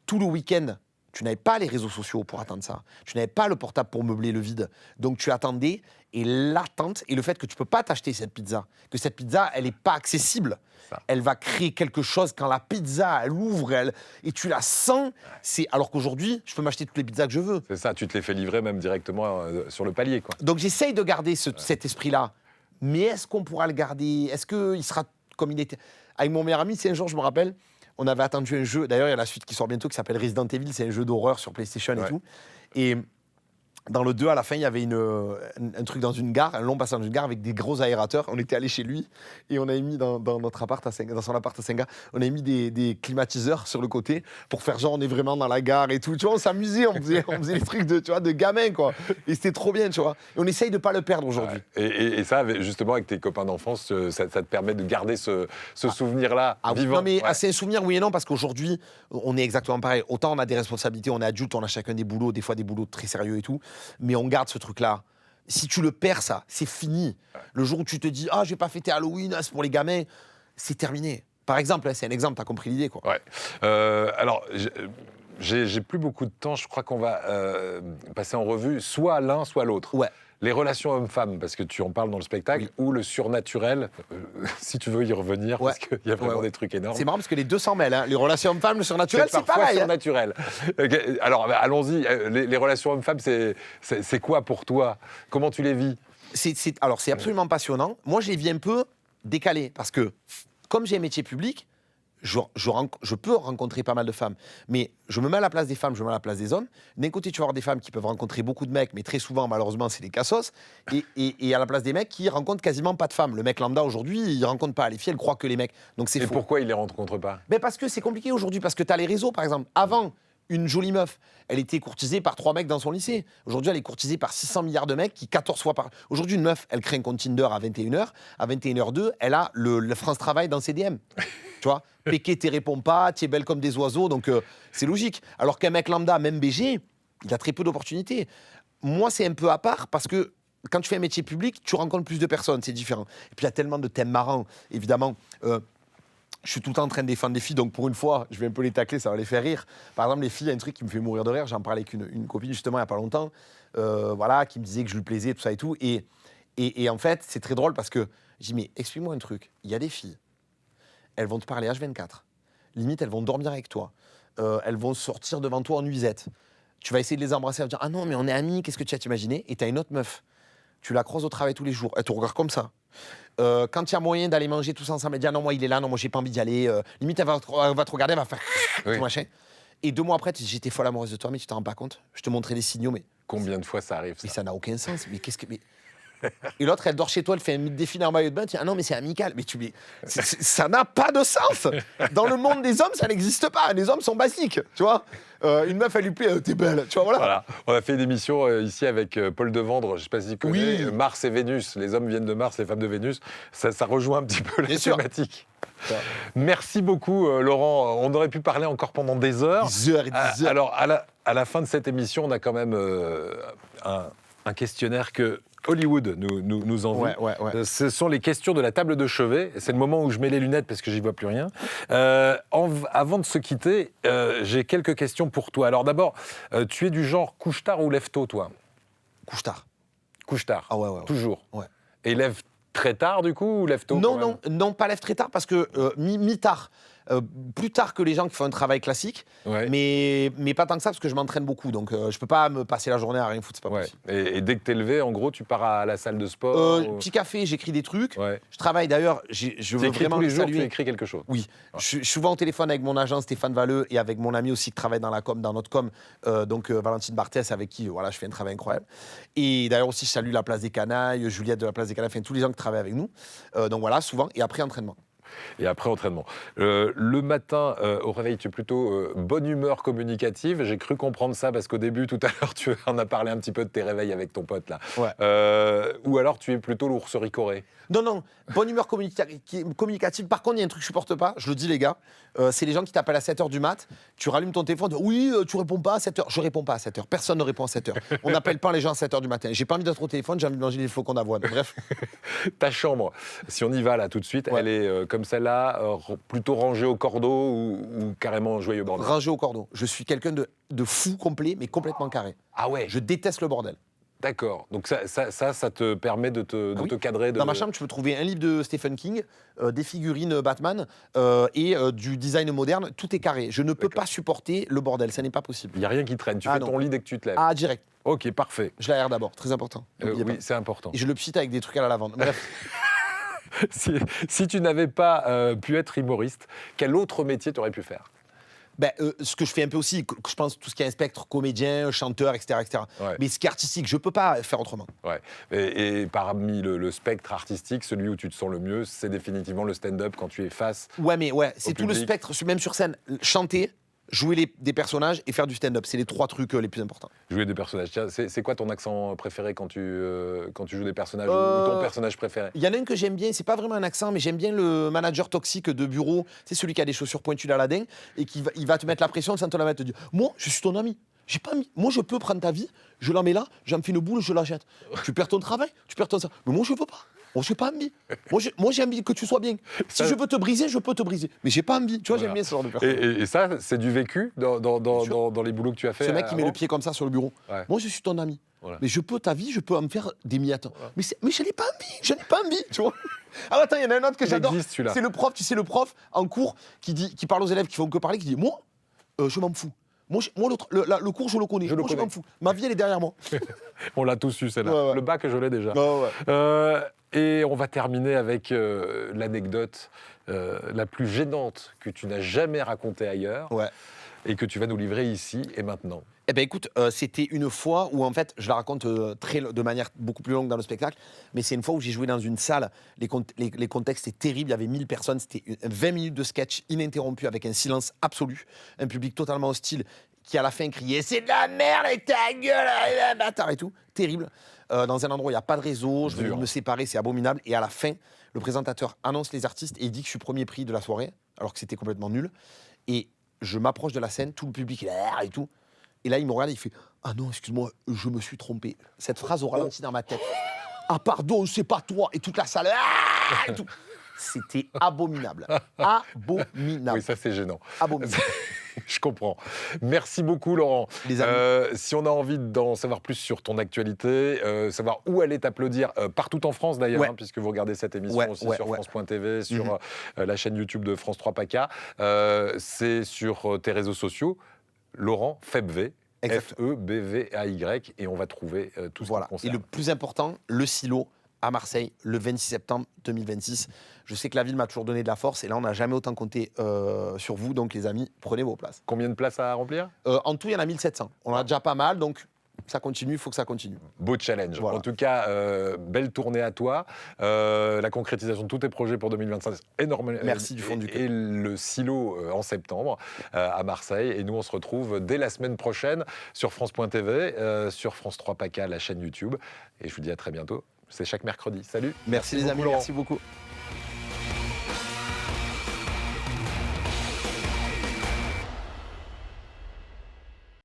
tout le week-end, Tu n'avais pas les réseaux sociaux pour attendre ça. Tu n'avais pas le portable pour meubler le vide. Donc tu attendais, et l'attente, et le fait que tu ne peux pas t'acheter cette pizza, que cette pizza, elle n'est pas accessible. Ça. Elle va créer quelque chose quand la pizza, elle ouvre, et tu la sens. Alors qu'aujourd'hui, je peux m'acheter toutes les pizzas que je veux. C'est ça, tu te les fais livrer même directement sur le palier, quoi. Donc j'essaye de garder cet esprit-là. Mais est-ce qu'on pourra le garder? Est-ce qu'il sera comme il était? Avec mon meilleur ami, c'est un jour, je me rappelle, on avait attendu un jeu. D'ailleurs, il y a la suite qui sort bientôt qui s'appelle Resident Evil. C'est un jeu d'horreur sur PlayStation et tout. Et dans le 2, à la fin, il y avait un truc dans une gare, un long passage dans une gare avec des gros aérateurs. On était allé chez lui et on avait mis dans notre appart dans son appart à Senga, on avait mis des climatiseurs sur le côté pour faire genre on est vraiment dans la gare et tout. Tu vois, on s'amusait, on faisait des trucs de gamin, quoi. Et c'était trop bien, tu vois. Et on essaye de pas le perdre aujourd'hui. Et ça, justement, avec tes copains d'enfance, ça te permet de garder ce souvenir-là vivant. Non, mais c'est un souvenir, oui et non, parce qu'aujourd'hui, on est exactement pareil. Autant on a des responsabilités, on est adulte, on a chacun des boulots, des fois des boulots très sérieux et tout. Mais on garde ce truc-là. Si tu le perds, ça, c'est fini. Le jour où tu te dis « Ah, je vais pas fêter Halloween, c'est pour les gamins », c'est terminé. Par exemple, c'est un exemple, tu as compris l'idée, quoi. Ouais. Alors, j'ai plus beaucoup de temps. Je crois qu'on va passer en revue soit l'un, soit l'autre. Ouais. Les relations hommes-femmes, parce que tu en parles dans le spectacle, ou le surnaturel, si tu veux y revenir, parce qu'il y a vraiment des trucs énormes. C'est marrant parce que les deux s'en mêlent. Hein. Les relations hommes-femmes, le surnaturel, c'est parfois pareil. surnaturel. Alors, allons-y. Les relations hommes-femmes, c'est quoi pour toi? Comment tu les vis? Alors, c'est absolument passionnant. Moi, je les vis un peu décalés parce que, comme j'ai un métier public, je peux rencontrer pas mal de femmes, mais je me mets à la place des femmes, je me mets à la place des hommes. D'un côté, tu vas avoir des femmes qui peuvent rencontrer beaucoup de mecs, mais très souvent, malheureusement, c'est des cassos. Et à la place des mecs qui rencontrent quasiment pas de femmes. Le mec lambda, aujourd'hui, il rencontre pas. Les filles, elles croient que les mecs. Donc c'est faux. Et pourquoi ils les rencontrent pas? Parce que c'est compliqué aujourd'hui, parce que tu as les réseaux, par exemple. Avant, une jolie meuf, elle était courtisée par 3 mecs dans son lycée. Aujourd'hui, elle est courtisée par 600 milliards de mecs qui 14 fois par... Aujourd'hui, une meuf, elle crée un compte Tinder à 21h. À 21h02, elle a le France Travail dans ses DM. Tu vois, Péké, t'es réponds pas, t'es belle comme des oiseaux, donc c'est logique. Alors qu'un mec lambda, même BG, il a très peu d'opportunités. Moi, c'est un peu à part parce que quand tu fais un métier public, tu rencontres plus de personnes, c'est différent. Et puis il y a tellement de thèmes marrants, évidemment. Je suis tout le temps en train de défendre les filles, donc pour une fois, je vais un peu les tacler, ça va les faire rire. Par exemple, les filles, il y a un truc qui me fait mourir de rire. J'en parlais avec une copine justement il n'y a pas longtemps, voilà, qui me disait que je lui plaisais, tout ça et tout. Et en fait, c'est très drôle parce que je dis, mais explique-moi un truc. Il y a des filles, elles vont te parler H24. Limite, elles vont dormir avec toi. Elles vont sortir devant toi en nuisette. Tu vas essayer de les embrasser, elles vont dire, ah non, mais on est amis, qu'est-ce que tu as imaginé? Et tu as une autre meuf. Tu la croises au travail tous les jours. Elle te regarde comme ça. Quand il y a moyen d'aller manger tous ensemble, elle dit ah non, moi il est là, non, moi j'ai pas envie d'y aller. Limite, elle va te regarder, elle va faire tout machin. Et 2 mois après, tu dis j'étais folle amoureuse de toi, mais tu t'en rends pas compte. Je te montrais des signaux, mais. Combien de fois ça arrive, ça? Mais ça n'a aucun sens. Mais qu'est-ce que. Mais... Et l'autre, elle dort chez toi, elle fait un défilé en maillot de bain, tu dis ah non, mais c'est amical. Mais ça n'a pas de sens. Dans le monde des hommes, ça n'existe pas. Les hommes sont basiques, tu vois. Une meuf, elle lui plaît, t'es belle, tu vois, voilà. On a fait une émission ici avec Paul Devendre, je ne sais pas si tu connais, Oui. Mars et Vénus. Les hommes viennent de Mars, les femmes de Vénus. Ça rejoint un petit peu la thématique. Merci beaucoup, Laurent. On aurait pu parler encore pendant des heures. Des heures et des heures. Alors, à la fin de cette émission, on a quand même un questionnaire que Hollywood nous envoie. Ouais. Ce sont les questions de la table de chevet. C'est le moment où je mets les lunettes parce que j'y vois plus rien. Avant de se quitter, j'ai quelques questions pour toi. Alors d'abord, tu es du genre couche-tard ou lève-tôt, toi? Couche-tard. Couche-tard. Ah ouais. Toujours. Ouais. Et lève très tard du coup ou lève tôt? Non, pas lève très tard parce que mi-tard. Plus tard que les gens qui font un travail classique, mais pas tant que ça parce que je m'entraîne beaucoup, donc je peux pas me passer la journée à rien foutre, c'est pas possible. Et dès que t'es levé, en gros, tu pars à la salle de sport Petit café, j'écris des trucs, je travaille d'ailleurs, je veux vraiment tous les jours, saluer. tu écris quelque chose? Oui, je suis souvent au téléphone avec mon agent Stéphane Valleux et avec mon ami aussi qui travaille dans notre com, donc Valentine Barthès, avec qui voilà, je fais un travail incroyable. Et d'ailleurs aussi, je salue la Place des Canailles, Juliette de la Place des Canailles, enfin tous les gens qui travaillent avec nous. Donc voilà, souvent, et après entraînement. Et après entraînement. Le matin, au réveil, tu es plutôt bonne humeur communicative. J'ai cru comprendre ça parce qu'au début, tout à l'heure, tu en as parlé un petit peu de tes réveils avec ton pote là. Ou alors tu es plutôt l'ours ricoré? Non, bonne humeur communicative. Par contre, il y a un truc que je supporte pas, je le dis les gars, c'est les gens qui t'appellent à 7h du mat, tu rallumes ton téléphone, oui, tu réponds pas à 7h. Je réponds pas à 7h, personne ne répond à 7h. On n'appelle pas les gens à 7h du matin. J'ai pas envie d'être au téléphone, j'ai envie de manger des flocons d'avoine. Bref. Ta chambre, si on y va là tout de suite, elle est comme comme celle-là, plutôt rangée au cordeau ou carrément joyeux bordel? Rangé au cordeau. Je suis quelqu'un de fou complet, mais complètement carré. Ah ouais, Je déteste le bordel. d'accord. Donc ça te permet de Ah oui. te cadrer. Dans ma chambre, tu peux trouver un livre de Stephen King, des figurines Batman et du design moderne. Tout est carré. Je ne peux D'accord. pas supporter le bordel. Ça n'est pas possible. Il n'y a rien qui traîne. Tu Ah fais non. ton lit dès que tu te lèves. Ah, direct. Ok, parfait. Je l'aère d'abord. Très important. N'oubliez Oui, pas. c'est important. Et je le pchite avec des trucs à la lavande. Bref. Si tu n'avais pas pu être humoriste, quel autre métier tu aurais pu faire? Ben, ce que je fais un peu aussi, je pense tout ce qui est inspecteur, comédien, chanteur, etc. etc. Ouais. Mais ce qui est artistique, je ne peux pas faire autrement. Ouais. Et parmi le spectre artistique, celui où tu te sens le mieux, c'est définitivement le stand-up quand tu es face. Ouais, mais ouais, c'est tout le public. spectre, même sur scène. Chanter, jouer des personnages et faire du stand-up. C'est les 3 trucs les plus importants. Jouer des personnages. Tiens, c'est quoi ton accent préféré quand tu joues des personnages ou ton personnage préféré? Il y en a un que j'aime bien, c'est pas vraiment un accent, mais j'aime bien le manager toxique de bureau. C'est celui qui a des chaussures pointues d'Aladin et il va te mettre la pression sans te la mettre. Te dire, moi, je suis ton ami. J'ai pas mis. Moi, je peux prendre ta vie, je la mets là, j'en fais une boule, je la jette. Tu perds ton travail, tu perds ton ça. Mais moi, je veux pas. Moi, j'ai pas envie. Moi, j'ai envie que tu sois bien. Si je veux te briser, je peux te briser. Mais j'ai pas envie. Tu vois, Voilà. j'aime bien ce genre de personne. Et ça, c'est du vécu dans les boulots que tu as fait. Ce mec qui met avant? le pied comme ça sur le bureau. Ouais. Moi, je suis ton ami. Voilà. Mais je peux ta vie, je peux en me faire des miettes. Voilà. Mais je n'ai pas envie. Je n'ai pas envie. Tu vois. Ah, attends, il y en a un autre que Il j'adore. existe, celui-là. C'est le prof, tu sais, le prof en cours qui parle aux élèves qui font que parler, qui dit moi, je m'en fous. Moi, le cours, je le connais. Je le Moi, connais. m'en fous. Ma vie, elle est derrière moi. On l'a tous eu, celle-là. Ouais, ouais. Le bac, je l'ai déjà. Ouais, ouais. Et on va terminer avec l'anecdote la plus gênante que tu n'as jamais racontée ailleurs Ouais. et que tu vas nous livrer ici et maintenant. Eh ben écoute, c'était une fois où en fait, je la raconte de manière beaucoup plus longue dans le spectacle, mais c'est une fois où j'ai joué dans une salle, les contextes étaient terribles, il y avait 1000 personnes, c'était 20 minutes de sketch ininterrompu avec un silence absolu, un public totalement hostile qui à la fin criait « C'est de la merde avec ta gueule, bâtard !» et tout, terrible. Dans un endroit où il n'y a pas de réseau, je veux Dur. me séparer, c'est abominable, et à la fin, le présentateur annonce les artistes et il dit que je suis premier prix de la soirée, alors que c'était complètement nul, et je m'approche de la scène, tout le public est là et tout. Et là, il me regarde et il fait « Ah non, excuse-moi, je me suis trompé. » Cette phrase au ralenti dans ma tête. « Ah pardon, c'est pas toi !» Et toute la salle. Ah et tout. C'était abominable. Abominable. Oui, ça c'est gênant. Abominable. Je comprends. Merci beaucoup, Laurent. Les amis. Si on a envie d'en savoir plus sur ton actualité, savoir où aller t'applaudir, partout en France d'ailleurs, Ouais. Puisque vous regardez cette émission Ouais, aussi ouais, sur ouais. France.tv, sur la chaîne YouTube de France 3 PACA, c'est sur tes réseaux sociaux, Laurent Febvay. Exact. Febvay, et on va trouver tout ce Voilà. qui Et concerne. le plus important, le silo à Marseille, le 26 septembre 2026. Je sais que la ville m'a toujours donné de la force et là, on n'a jamais autant compté sur vous. Donc, les amis, prenez vos places. Combien de places à remplir? En tout, il y en a 1700. On en a déjà pas mal, donc ça continue, il faut que ça continue. Beau challenge. Voilà. En tout cas, belle tournée à toi. La concrétisation de tous tes projets pour 2025, énorme. Merci du fond du cœur. Et le silo en septembre à Marseille. Et nous, on se retrouve dès la semaine prochaine sur France.tv, sur France 3 PACA, la chaîne YouTube. Et je vous dis à très bientôt. C'est chaque mercredi. Salut. Merci les amis, beaucoup, Laurent. merci beaucoup.